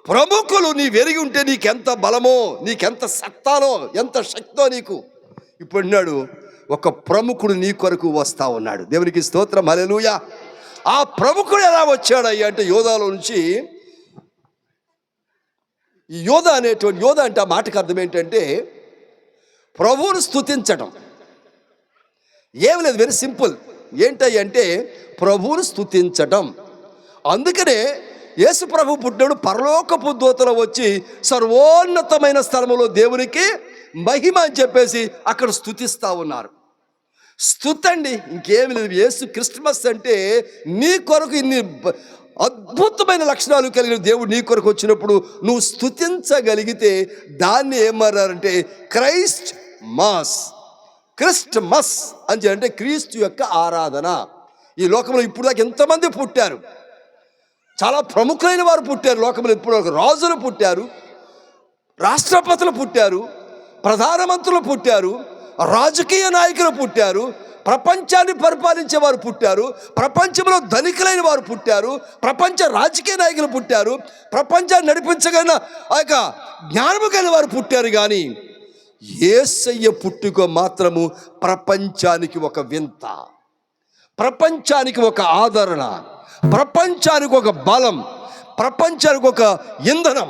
ప్రముఖులు నీ వెరిగి ఉంటే నీకెంత బలమో, నీకెంత సత్తానో, ఎంత శక్తో నీకు. ఇప్పుడు అన్నాడు, ఒక ప్రముఖుడు నీ కొరకు వస్తా ఉన్నాడు. దేవునికి స్తోత్రం, హల్లెలూయా. ఆ ప్రముఖుడు ఎలా వచ్చాడయ్యా అంటే యోధాలో నుంచి. ఈ యోధ అనేటువంటి, యోధ అంటే ఆ మాటకు అర్థం ఏంటంటే ప్రభువును స్తుతించడం. ఏం లేదు, వెరీ సింపుల్. ఏంటయ్య అంటే ప్రభువును స్తుతించడం. అందుకనే యేసు ప్రభు పుట్టినాడు, పరలోకపు దూతలు వచ్చి సర్వోన్నతమైన స్థలములో దేవునికి మహిమ అని చెప్పేసి అక్కడ స్తుతిస్తూ ఉన్నారు. స్తుతండి, ఇంకేమి లేదు. యేసు క్రిస్మస్ అంటే నీ కొరకు ఇన్ని అద్భుతమైన లక్షణాలు కలిగిన దేవుడు నీ కొరకు వచ్చినప్పుడు నువ్వు స్తుతించగలిగితే దాన్ని ఏమన్నారంటే క్రైస్ట్ మాస్. క్రిస్టమస్ అని అంటే క్రీస్తు యొక్క ఆరాధన. ఈ లోకంలో ఇప్పుడు దాకా ఎంతమంది పుట్టారు, చాలా ప్రముఖులైన వారు పుట్టారు లోకంలో. ఇప్పుడు రాజులు పుట్టారు, రాష్ట్రపతులు పుట్టారు, ప్రధానమంత్రులు పుట్టారు, రాజకీయ నాయకులు పుట్టారు, ప్రపంచాన్ని పరిపాలించే వారు పుట్టారు, ప్రపంచంలో ధనికులైన వారు పుట్టారు, ప్రపంచ రాజకీయ నాయకులు పుట్టారు, ప్రపంచాన్ని నడిపించగలిగిన ఆ యొక్క జ్ఞానము కలిగిన వారు పుట్టారు. కానీ యేసయ్య పుట్టుక మాత్రము ప్రపంచానికి ఒక వింత, ప్రపంచానికి ఒక ఆదరణ, ప్రపంచానికి ఒక బలం, ప్రపంచానికి ఒక ఇంధనం,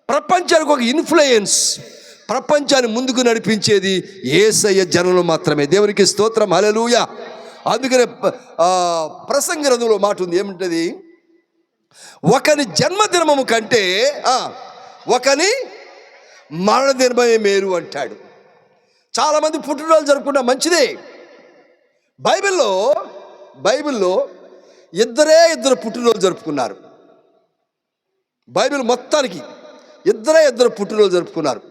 ప్రపంచానికి ఒక ఇన్ఫ్లుయెన్స్, ప్రపంచాన్ని ముందుకు నడిపించేది యేసయ్య జనులు మాత్రమే. దేవునికి స్తోత్రం, హల్లెలూయా. అందుకనే ప్రసంగి గ్రంథంలో మాట ఉంది, ఏమిటది? ఒకని జన్మదినము కంటే ఒకని మరణదినమే మేలు అంటాడు. చాలామంది పుట్టినరోజు జరుపుకుంటా, మంచిదే. బైబిల్లో ఇద్దరు పుట్టినరోజు జరుపుకున్నారు. బైబిల్ మొత్తానికి ఇద్దరు పుట్టినరోజు జరుపుకున్నారు.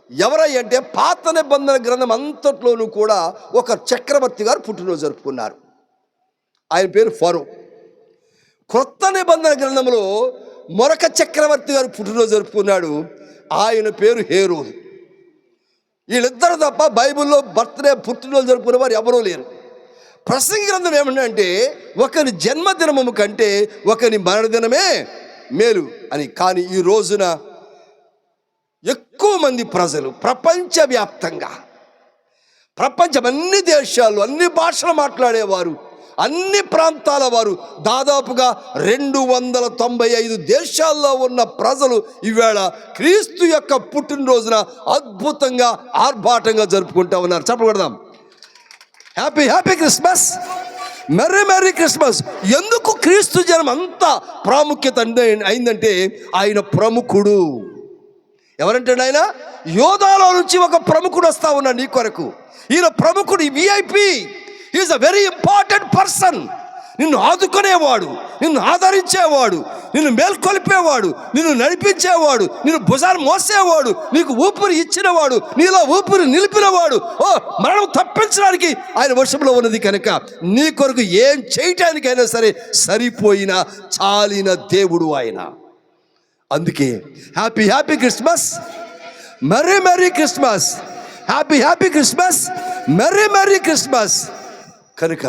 ఎవరై అంటే పాత నిబంధన గ్రంథం అంతట్లోనూ కూడా ఒక చక్రవర్తి గారు పుట్టినరోజు జరుపుకున్నారు. ఆయన పేరు ఫరో. క్రొత్త నిబంధన గ్రంథంలో మరొక చక్రవర్తి గారు పుట్టినరోజు జరుపుకున్నాడు. ఆయన పేరు హేరోదు. వీళ్ళిద్దరు తప్ప బైబిల్లో పుట్టినరోజు జరుపుకునే వారు ఎవరూ లేరు. ప్రసంగి గ్రంథం ఏమంటే ఒకని జన్మదినము కంటే ఒకని మరణదినమే మేలు అని. కానీ ఈ రోజున ఎక్కువ మంది ప్రజలు ప్రపంచవ్యాప్తంగా, ప్రపంచం అన్ని దేశాల్లో అన్ని భాషలు మాట్లాడేవారు, అన్ని ప్రాంతాల వారు, దాదాపుగా 295 దేశాల్లో ఉన్న ప్రజలు ఈవేళ క్రీస్తు యొక్క పుట్టినరోజున అద్భుతంగా ఆర్భాటంగా జరుపుకుంటా ఉన్నారు. చెప్పకూడదాం, happy happy Christmas, merry merry Christmas. ఎందుకు క్రీస్తు జన్మ అంత ప్రాముఖ్యత అయిందంటే ఆయన ప్రముఖుడు. ఎవరంటే ఆయన యోధాలో నుంచి ఒక ప్రముఖుడు వస్తా ఉన్నాడు నీ కొరకు. ఈయన ప్రముఖుడు, VIP. Is a very important person. నిన్ను ఆదుకునేవాడు, నిన్ను ఆదరించేవాడు, నిన్ను మేల్కొల్పేవాడు, నిన్ను నడిపించేవాడు, నిన్ను భుజాన్ని మోసేవాడు, నీకు ఊపిరి ఇచ్చినవాడు, నీలో ఊపిరి నిలిపినవాడు. మరణం తప్పించడానికి ఆయన వశంలో ఉన్నది కనుక నీ కొరకు ఏం చేయటానికైనా సరే సరిపోయిన చాలిన దేవుడు ఆయన. అందుకే happy happy Christmas, merry merry Christmas, happy happy Christmas, merry merry Christmas. కనుక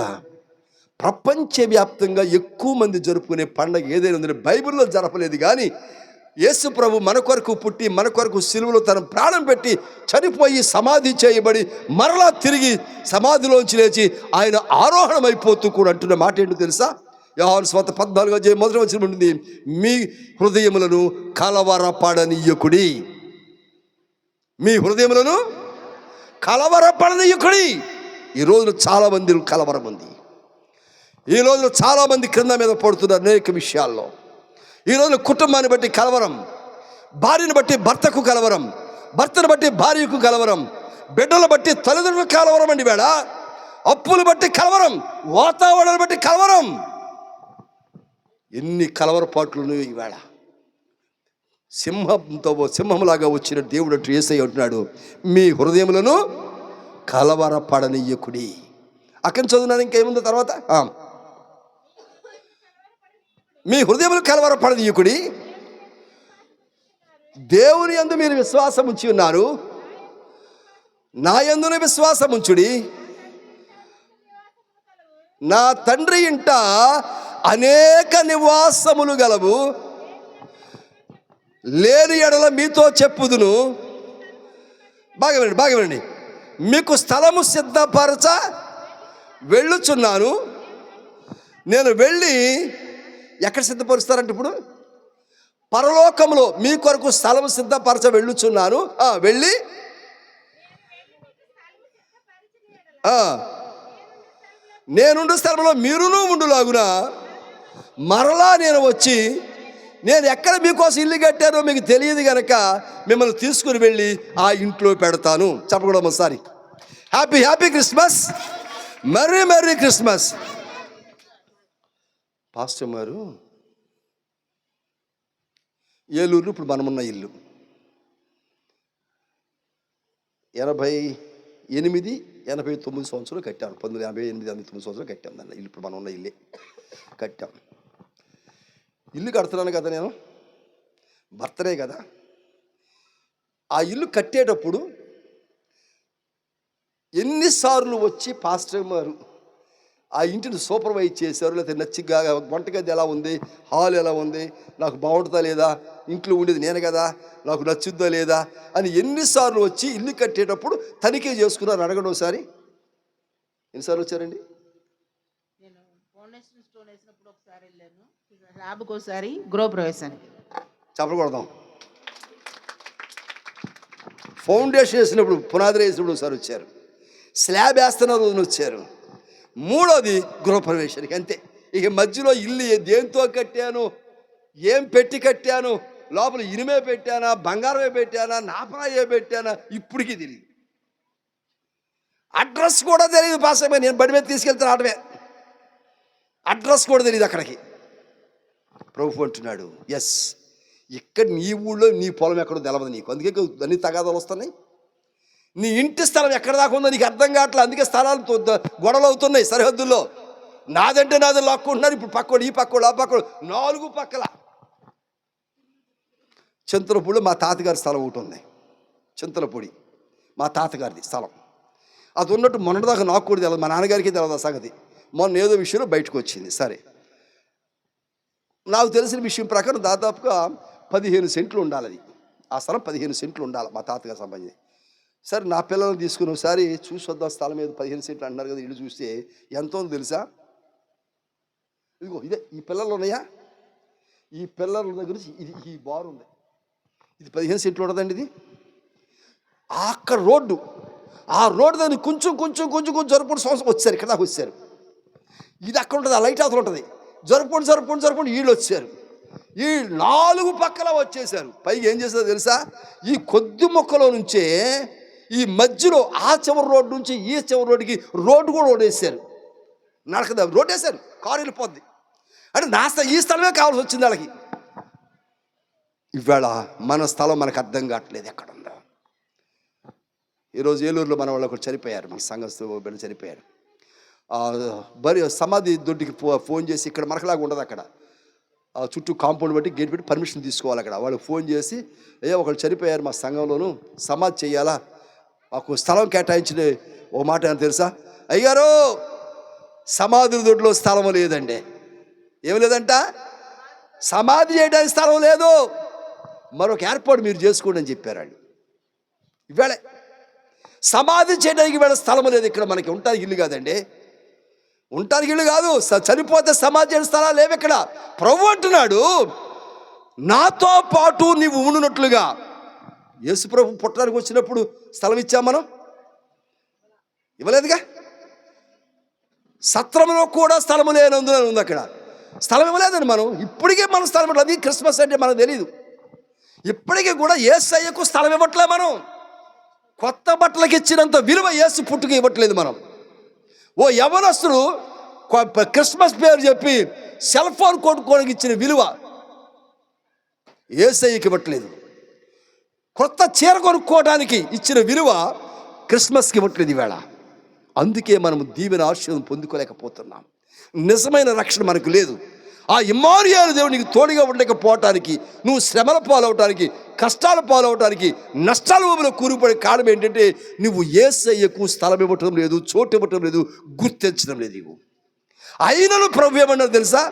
ప్రపంచవ్యాప్తంగా ఎక్కువ మంది జరుపుకునే పండగ ఏదైనా ఉందంటే బైబిల్లో జరపలేదు. కానీ యేసు ప్రభు మన కొరకు పుట్టి, మన కొరకు సిలువలో తన ప్రాణం పెట్టి చనిపోయి సమాధి చేయబడి మరలా తిరిగి సమాధిలోంచి లేచి ఆయన ఆరోహణమైపోతూ కూడా అంటున్న మాట ఏంటో తెలుసా? యోహాను సువార్త 14:1 ఉంటుంది, మీ హృదయములను కలవరపడనీయకుడి, మీ హృదయములను కలవరపడనీయకుడి. ఈ రోజున చాలా మంది కలవరం ఉంది. ఈ రోజున చాలామంది క్రింద మీద పడుతున్నారు అనేక విషయాల్లో. ఈ రోజున కుటుంబాన్ని బట్టి కలవరం, భార్యను బట్టి భర్తకు కలవరం, భర్తను బట్టి భార్యకు కలవరం, బిడ్డలు బట్టి తల్లిదండ్రులకు కలవరం అండి. వేళ అప్పులు బట్టి కలవరం, వాతావరణాన్ని బట్టి కలవరం. ఎన్ని కలవరపాట్లు ఈవేళ. సింహంలాగా వచ్చిన దేవుడు అటు యేసయ్య అంటున్నాడు, మీ హృదయములను కలవరపడనీయకుడి. అక్కడి చదువున్నాను, ఇంకేముందో తర్వాత, మీ హృదయములు కలవరపడనీయకుడి, దేవుని యందు మీరు విశ్వాసం ఉంచి ఉన్నారు, నా యందున విశ్వాసం ఉంచుడి. నా తండ్రి ఇంట అనేక నివాసములు గలవు, లేని ఎడల మీతో చెప్పుదును. బాగా వినండి. మీకు స్థలము సిద్ధపరచ వెళ్ళుచున్నాను. నేను వెళ్ళి ఎక్కడ సిద్ధపరుస్తారంటే ఇప్పుడు పరలోకంలో మీ కొరకు స్థలము సిద్ధపరచ వెళ్ళుచున్నాను. వెళ్ళి నేనుండు స్థలంలో మీరును ఉండులాగున మరలా నేను వచ్చి, నేను ఎక్కడ మీకోసం ఇల్లు కట్టానో మీకు తెలియదు కనుక మిమ్మల్ని తీసుకుని వెళ్ళి ఆ ఇంట్లో పెడతాను. చెప్పకూడదు ఒకసారి happy Christmas, merry Christmas. Pastor గారు ఏలూరు ఇప్పుడు మనమున్న ఇల్లు 89 సంవత్సరాలు కట్టాను. 1988-89 సంవత్సరాలు కట్టాం దాన్ని. ఇల్లు ఇప్పుడు మనం ఉన్న ఇల్లే కట్టాం. ఇల్లు కడుతున్నాను కదా, నేను భర్తనే కదా. ఆ ఇల్లు కట్టేటప్పుడు ఎన్నిసార్లు వచ్చి పాస్టర్ గారు ఆ ఇంటిని సూపర్వైజ్ చేశారు, లేకపోతే నచ్చిగా వంటగది ఎలా ఉంది, హాల్ ఎలా ఉంది, నాకు బాగుంటుందా లేదా, ఇంట్లో ఉండేది నేను కదా, నాకు నచ్చుద్దా లేదా అని ఎన్నిసార్లు వచ్చి ఇల్లు కట్టేటప్పుడు తనిఖీ చేసుకున్నారు. అడగండి ఒకసారి. ఎన్నిసార్లు వచ్చారండి? నేను ఫౌండేషన్ స్టోన్ వేసినప్పుడు ఒకసారి వెళ్ళాను, ల్యాబ్కి ఒకసారి, గృహప్రవేశానికి. చెప్పకూడదాం. ఫౌండేషన్ వేసినప్పుడు, పునాది వేసినప్పుడు ఒకసారి వచ్చారు, స్లాబ్ వేస్తున్న రోజున వచ్చారు, మూడోది గృహప్రవేశానికి. అంతే. ఇక మధ్యలో ఇల్లు దేంతో కట్టాను, ఏం పెట్టి కట్టాను, లోపల ఇనుమే పెట్టానా, బంగారమే పెట్టానా, నాపరాయే పెట్టానా, ఇప్పటికీ తెలియదు. అడ్రస్ కూడా తెలియదు. పాసమే నేను బడి మీద తీసుకెళ్తాను ఆటమే, అడ్రస్ కూడా తెలియదు అక్కడికి. ప్రభు అంటున్నాడు, ఎస్, ఇక్కడ నీ ఊళ్ళో నీ పొలం ఎక్కడో తెలవదు నీకు, అందుకే అన్ని తగాదాలు వస్తున్నాయి. నీ ఇంటి స్థలం ఎక్కడ దాకా ఉందో నీకు అర్థం కావట్లేదు, అందుకే స్థలాలు గొడవలు అవుతున్నాయి సరిహద్దుల్లో. నాదంటే నాది లాక్కుంటున్నారు. ఇప్పుడు పక్కోడు, ఈ పక్కోడు, ఆ పక్కోడు, 4 పక్కల. చింతలపూడిలో మా తాతగారి స్థలం ఒకటి ఉంది. చింతలపూడి మా తాతగారిది స్థలం. అది ఉన్నట్టు మొన్నటిదాకా నాకు కూడా తెలియదు, మా నాన్నగారికి తెలియదు ఆ సంగతి. మొన్న ఏదో విషయంలో బయటకు వచ్చింది. సరే, నాకు తెలిసిన విషయం ప్రకారం దాదాపుగా 15 సెంట్లు ఉండాలి అది. ఆ స్థలం 15 సెంట్లు ఉండాలి మా తాతగారి సంబంధించి. సరే, నా పిల్లల్ని తీసుకుని ఒకసారి చూసి వద్దాం స్థలం మీద 15 సెంట్లు అంటున్నారు కదా. ఇల్లు చూస్తే ఎంత ఉందో తెలుసా? ఇదిగో ఇదే, ఈ పిల్లలు ఉన్నాయా, ఈ పిల్లల దగ్గర నుంచి ఇది ఈ బార్ ఉంది, ఇది 15 సెంట్లు ఉండదండి ఇది. అక్కడ రోడ్డు, ఆ రోడ్డు దాన్ని కొంచెం జరుపుకుంటూ సంవత్సరం వచ్చారు, ఇక్కడ దాకా వచ్చారు. ఇది అక్కడ ఉంటుంది, ఆ లైట్ అవతల ఉంటుంది. జరుపుకుంటూ వీళ్ళు వచ్చారు. ఈ 4 పక్కల వచ్చేసారు. పైకి ఏం చేశారో తెలుసా? ఈ కొద్ది మొక్కలో నుంచే ఈ మధ్యలో ఆ చివరి రోడ్డు నుంచి ఈ చివరి రోడ్డుకి రోడ్డు కూడా వేసారు. నడకదా రోడ్డు వేశారు, కారు వెళ్ళిపోద్ది. అంటే ఈ స్థలమే కావాల్సి వచ్చింది వాళ్ళకి. ఇవాళ మన స్థలం మనకు అర్థం కావట్లేదు ఎక్కడ ఉందో. ఈరోజు ఏలూరులో మన వాళ్ళు ఒకరు చనిపోయారు, మన సంఘస్థు బిడ్డ చనిపోయారు. సమాధి దొడ్డికి ఫోన్ చేసి, ఇక్కడ మనకలాగా ఉండదు, అక్కడ చుట్టూ కాంపౌండ్ బట్టి గేట్ పెట్టి పర్మిషన్ తీసుకోవాలి. అక్కడ వాళ్ళు ఫోన్ చేసి, ఒకళ్ళు చనిపోయారు మా సంఘంలోను, సమాధి చేయాలా, మాకు స్థలం కేటాయించిన ఓ మాట అని తెలుసా? అయ్యారు, సమాధి దొడ్లో స్థలం లేదండి. ఏం లేదంట? సమాధి చేయడానికి స్థలం లేదు, మరొక ఏర్పాటు మీరు చేసుకోండి అని చెప్పారు వాళ్ళు. ఇవాళ సమాధి చేయడానికి ఇవాళ స్థలం లేదు ఇక్కడ మనకి. ఉండటానికి ఇల్లు కాదండి, ఉండటానికి ఇల్లు కాదు. చనిపోతే సమాధి చేయని స్థలాలు లేవు ఇక్కడ. ప్రభు అంటున్నాడు, నాతో పాటు నీవు ఉండునట్లుగా. యేసు ప్రభు పుట్టడానికి వచ్చినప్పుడు స్థలం ఇచ్చాం మనం? ఇవ్వలేదుగా. సత్రంలో కూడా స్థలము లేనందున ఉంది అక్కడ, స్థలం ఇవ్వలేదండి మనం. ఇప్పటికే మనం స్థలం ఇవ్వలేదు. అది క్రిస్మస్ అంటే మనకు తెలీదు. ఇప్పటికీ కూడా యేసయ్యకు స్థలం ఇవ్వట్లే మనం. కొత్త బట్టలకు ఇచ్చినంత విలువ యేసు పుట్టుక ఇవ్వట్లేదు మనం. ఓ యవనస్తుడు క్రిస్మస్ పేరు చెప్పి సెల్ ఫోన్ కొనుక్కోవడానికి ఇచ్చిన విలువ యేసయ్యకి ఇవ్వట్లేదు. కొత్త చీర కొనుక్కోవడానికి ఇచ్చిన విలువ క్రిస్మస్కి ఇవ్వట్లేదు ఈవేళ. అందుకే మనం దీవెన ఆశీర్వాదం పొందుకోలేకపోతున్నాం. నిజమైన రక్షణ మనకు లేదు. ఆ ఇమ్మానుయేలు దేవుడు నీకు తోడుగా ఉండకపోవటానికి, నువ్వు శ్రమల పాలవటానికి, కష్టాల పాలవటానికి, నష్టాల ఊబిలో కూరుకుపడే కారణం ఏంటంటే నువ్వు యేసయ్యకు స్థలం ఇవ్వటం లేదు, చోటు ఇవ్వటం లేదు, గుర్తించడం లేదు. నువ్వు అయినను ప్రభు ఏమన్నారు తెలుసా?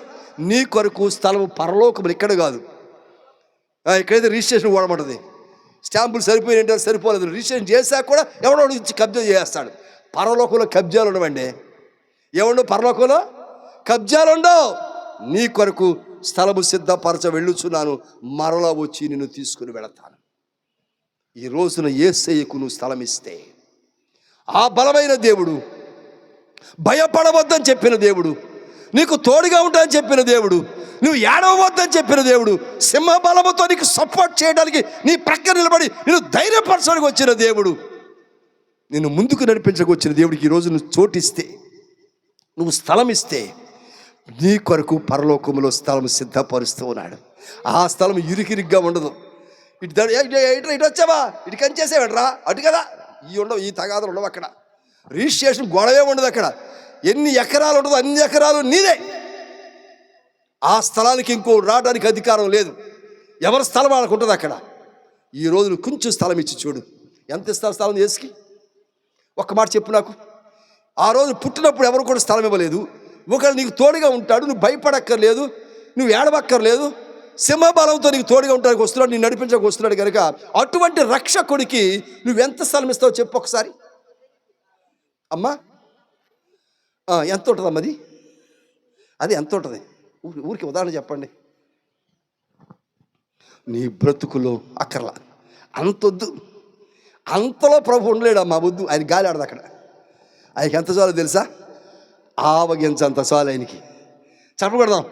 నీ కొరకు స్థలం పరలోకములు, ఇక్కడ కాదు. ఇక్కడైతే రిజిస్ట్రేషన్ ఓడమంటుంది. స్టాంపులు సరిపోయినంటే సరిపోలేదు, రిజిస్ట్రేషన్ చేశాక కూడా ఎవడో ఇచ్చి కబ్జా చేస్తాడు. పరలోకంలో కబ్జాలు ఉండవండి. ఏముండవు పరలోకంలో? కబ్జాలు ఉండవు. నీ కొరకు స్థలము సిద్ధపరచ వెళ్ళుచున్నాను, మరలా వచ్చి నిన్ను తీసుకుని వెళతాను. ఈ రోజున యేసయ్యకు నువ్వు స్థలం ఇస్తే, ఆ బలమైన దేవుడు, భయపడవద్దని చెప్పిన దేవుడు, నీకు తోడుగా ఉంటానని చెప్పిన దేవుడు, నువ్వు ఏడవద్దని చెప్పిన దేవుడు, సింహ బలముతో నీకు సపోర్ట్ చేయడానికి నీ ప్రక్క నిలబడి నిన్ను ధైర్యపరచడానికి వచ్చిన దేవుడు, నిన్ను ముందుకు నడిపించడానికి వచ్చిన దేవుడికి ఈరోజు నువ్వు చోటిస్తే, నువ్వు స్థలం ఇస్తే, నీ కొరకు పరలోకములో స్థలం సిద్ధపరుస్తూ ఉన్నాడు. ఆ స్థలం ఇరుకిరిగ్గా ఉండదు. ఇటు వచ్చావా, ఇటు కంచేసేవాడరా, అటు కదా, ఈ ఉండవు, ఈ తగాదాలు ఉండవు. అక్కడ రిజిస్ట్రేషన్ గొడవే ఉండదు. అక్కడ ఎన్ని ఎకరాలు ఉండదు, అన్ని ఎకరాలు నీదే. ఆ స్థలానికి ఇంకో రావడానికి అధికారం లేదు. ఎవరి స్థలం వాళ్ళకు ఉంటుంది అక్కడ. ఈ రోజు నువ్వు కొంచెం స్థలం ఇచ్చి చూడు, ఎంత ఇస్తారు స్థలం చేసుకి? ఒక్క మాట చెప్పు నాకు. ఆ రోజు పుట్టినప్పుడు ఎవరు కూడా స్థలం ఇవ్వలేదు. ఒకడు నీకు తోడుగా ఉంటాడు, నువ్వు భయపడక్కర్లేదు, నువ్వు ఏడవక్కర్లేదు. సింహబలంతో నీకు తోడుగా ఉండడానికి వస్తున్నాడు, నేను నడిపించడానికి వస్తున్నాడు కనుక అటువంటి రక్షకుడికి నువ్వెంత స్థలం ఇస్తావో చెప్పు ఒకసారి. అమ్మా ఎంత ఉంటుందమ్మా అది ఎంత ఉంటుంది? ఊరికి ఉదాహరణ చెప్పండి. నీ బ్రతుకులో అక్కర్లా, అంతొద్దు. అంతలో ప్రభు ఉండలేడమ్మా, వద్దు. ఆయన గాలి ఆడదు అక్కడ. ఆయనకి ఎంత చాలో తెలుసా? ఆవగించంత చాలు ఆయనకి. చెప్పకూడదాం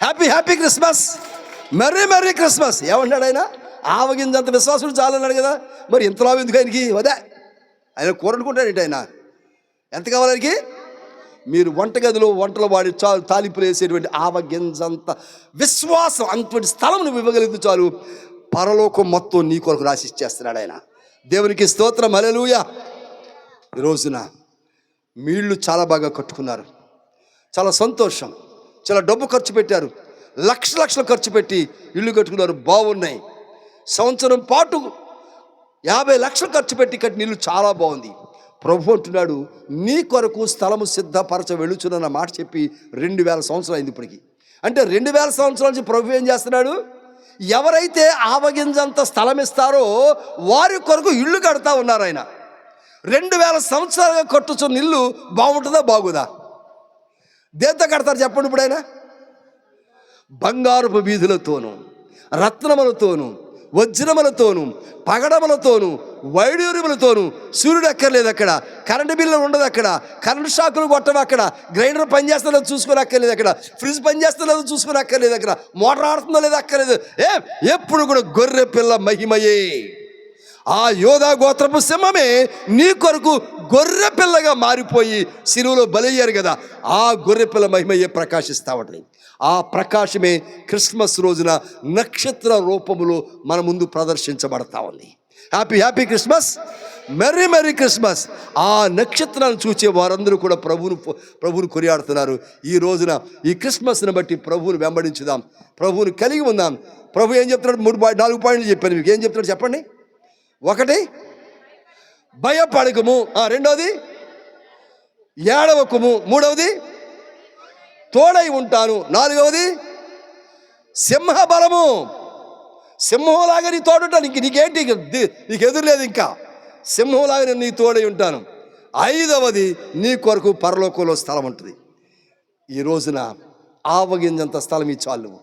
happy happy Christmas, merry merry Christmas. ఏమన్నాడు ఆయన? ఆవగించంత విశ్వాసుడు చాలు అన్నాడు కదా. మరి ఇంతలో ఎందుకు ఆయనకి? వదే, ఆయన కూరనుకుంటాడు ఆయన. ఎంత కావాలి ఆయనకి? మీరు వంటగదిలో వంటలు వాడి చాలు, తాలింపులు వేసేటువంటి ఆవగింజంత విశ్వాసం, అంతటి స్థలం నువ్వు ఇవ్వగలిగితే చాలు, పరలోకం మొత్తం నీ కొరకు రాసిచ్చేస్తున్నాడు ఆయన. దేవునికి స్తోత్రం, హల్లెలూయా. ఈ రోజున మీ ఇళ్ళు చాలా బాగా కట్టుకున్నారు, చాలా సంతోషం, చాలా డబ్బు ఖర్చు పెట్టారు, లక్షలు ఖర్చు పెట్టి ఇల్లు కట్టుకున్నారు, బాగున్నాయి. సంవత్సరం పాటు 50 లక్షలు ఖర్చు పెట్టి కట్టిన ఇల్లు చాలా బాగుంది. ప్రభు అంటున్నాడు, నీ కొరకు స్థలము సిద్ధపరచ వెళ్ళుచున్న మాట చెప్పి 2000 సంవత్సరాలు అయింది ఇప్పటికి. అంటే 2000 సంవత్సరాల నుంచి ప్రభు ఏం చేస్తున్నాడు? ఎవరైతే ఆవగింజంత స్థలం ఇస్తారో వారి కొరకు ఇల్లు కడతా ఉన్నారు ఆయన. 2000 సంవత్సరాలుగా కట్టుచున్న ఇల్లు బాగుంటుందా బాగుదా? దేంతో కడతారు చెప్పండి ఇప్పుడు ఆయన? బంగారపు వీధులతోనూ, రత్నములతోనూ, వజ్రములతోనూ, పగడములతోనూ, వైడూర్యములతోనూ. సూర్యుడు ఎక్కర్లేదు అక్కడ, కరెంటు బిల్లు ఉండదు అక్కడ, కరెంటు షాకులు కొట్టవు అక్కడ, గ్రైండర్ పనిచేస్తుందో చూసుకుని అక్కర్లేదు అక్కడ, ఫ్రిడ్జ్ పనిచేస్తుందో చూసుకుని అక్కర్లేదు అక్కడ, మోటార్ ఆడుతుందో లేదో అక్కర్లేదు. ఎప్పుడు కూడా గొర్రె పిల్ల మహిమయే. ఆ యోధా గోత్రపు సింహమే నీ కొరకు గొర్రె పిల్లగా మారిపోయి సిలువలో బలయ్యారు కదా. ఆ గొర్రె పిల్ల మహిమయే ప్రకాశిస్తా ఉంటుంది. ఆ ప్రకాశమే క్రిస్మస్ రోజున నక్షత్ర రూపములో మన ముందు ప్రదర్శించబడతా ఉంది. Happy happy Christmas, merry merry Christmas. ఆ నక్షత్రాలను చూసే వారందరూ కూడా ప్రభువును కొనియాడుతున్నారు. ఈ రోజున ఈ క్రిస్మస్ని బట్టి ప్రభువును వెంబడించుదాం, ప్రభువును కలిగి ఉందాం. ప్రభు ఏం చెప్తున్నాడు? 4 పాయింట్లు చెప్పాను మీకు. ఏం చెప్తున్నాడు చెప్పండి? 1, భయపడకము. 2వది, ఏడవకము. 3వది, తోడై ఉంటాను. 4వది, సింహ బలము. సింహంలాగా నీ తోడుంటా. నీకేంటి, నీకు ఎదురులేదు, ఇంకా సింహంలాగా నేను నీ తోడై ఉంటాను. 5వది, నీ కొరకు పరలోకంలో స్థలం ఉంటుంది. ఈ రోజున ఆవగింజంత స్థలం ఇచ్చాలు.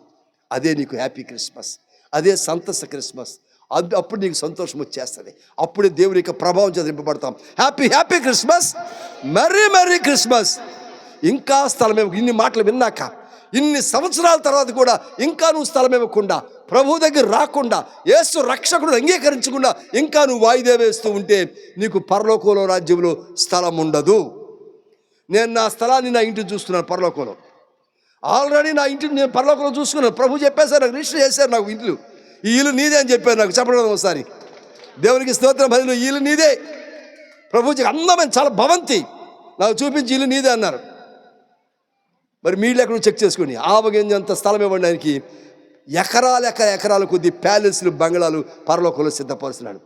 అదే నీకు హ్యాపీ క్రిస్మస్, అదే సంతస క్రిస్మస్. అప్పుడు నీకు సంతోషం వచ్చేస్తుంది. అప్పుడే దేవుని యొక్క ప్రభావం చదింపబడతాం. Happy happy Christmas, merry merry Christmas. ఇంకా స్థలం ఇవ్వకు. ఇన్ని మాటలు విన్నాక, ఇన్ని సంవత్సరాల తర్వాత కూడా ఇంకా నువ్వు స్థలం ఇవ్వకుండా, ప్రభు దగ్గర రాకుండా, యేసు రక్షకుడు అంగీకరించకుండా ఇంకా నువ్వు వాయిదా వేస్తూ ఉంటే నీకు పరలోకంలో రాజ్యంలో స్థలం ఉండదు. నేను నా స్థలాన్ని నా ఇంటిని చూస్తున్నాను పరలోకంలో. ఆల్రెడీ నా ఇంటిని నేను పరలోకంలో చూసుకున్నాను. ప్రభు చెప్పేశారు, నాకు రిజిస్టర్ చేశారు నాకు ఇల్లు. ఈ ఇల్లు నీదే అని చెప్పారు నాకు. చెప్పడం ఒకసారి. దేవునికి స్తోత్రం. బదులు ఈ ఇల్లు నీదే. ప్రభుజీ అందమైన చాలా భవంతి నాకు చూపించి ఇల్లు నీదే అన్నారు. మరి మీ ఇల్లు ఎక్కడ చెక్ చేసుకుని ఆవగింజంత స్థలం ఇవ్వండి ఆయనకి. ఎకరాల కొద్ది ప్యాలెస్లు, బంగ్లాలు పరలోకంలో సిద్ధపరుస్తున్నాడు.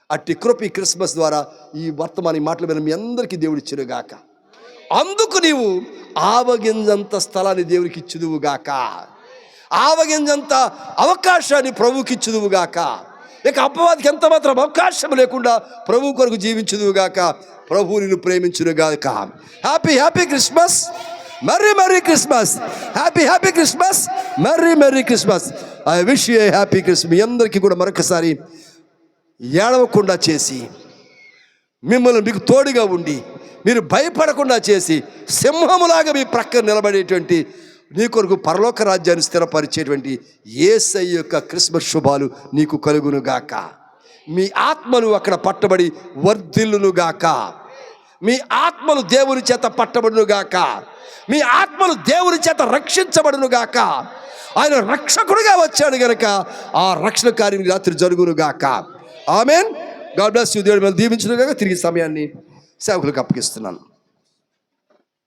అట్టి కృప ఈ క్రిస్మస్ ద్వారా ఈ వర్తమాన మాటలు విన్న మీ అందరికీ దేవుడు ఇచ్చునుగాక. అందుకు నీవు ఆవగింజంత స్థలాన్ని దేవుడికి ఇచ్చుదువుగాక. ఆవగింజంత అవకాశాన్ని ప్రభువుకి ఇచ్చుదువుగాక. ఇక అపవాదికి ఎంత మాత్రం అవకాశం లేకుండా ప్రభు కొరకు జీవించుదువుగాక. ప్రభు నిన్ను ప్రేమించునుగాక. Happy happy Christmas, merry merry Christmas, happy happy Christmas, merry merry Christmas. I wish you a happy Christmas. మీ అందరికీ కూడా మరొకసారి ఏడవకుండా చేసి, మిమ్మల్ని మీకు తోడుగా ఉండి, మీరు భయపడకుండా చేసి, సింహములాగా మీ ప్రక్కన నిలబడేటువంటి, నీ కొరకు పరలోక రాజ్యాన్ని స్థిరపరిచేటువంటి యేసయ్య యొక్క క్రిస్మస్ శుభాలు నీకు కలుగునుగాక. మీ ఆత్మలు అక్కడ పట్టబడి వర్ధిల్లునుగాక. మీ ఆత్మలు దేవుని చేత పట్టబడునుగాక. మీ ఆత్మలు దేవుని చేత రక్షించబడునుగాక. ఆయన రక్షకుడిగా వచ్చాడు గనక ఆ రక్షణ కార్యం రాత్రి జరుగునుగాక. ఆమేన్. God bless you. దేవుడు మిమ్మల్ని దీవించునుగాక. తిరిగి సమయాన్ని సేవకులకు అప్పగిస్తున్నాను.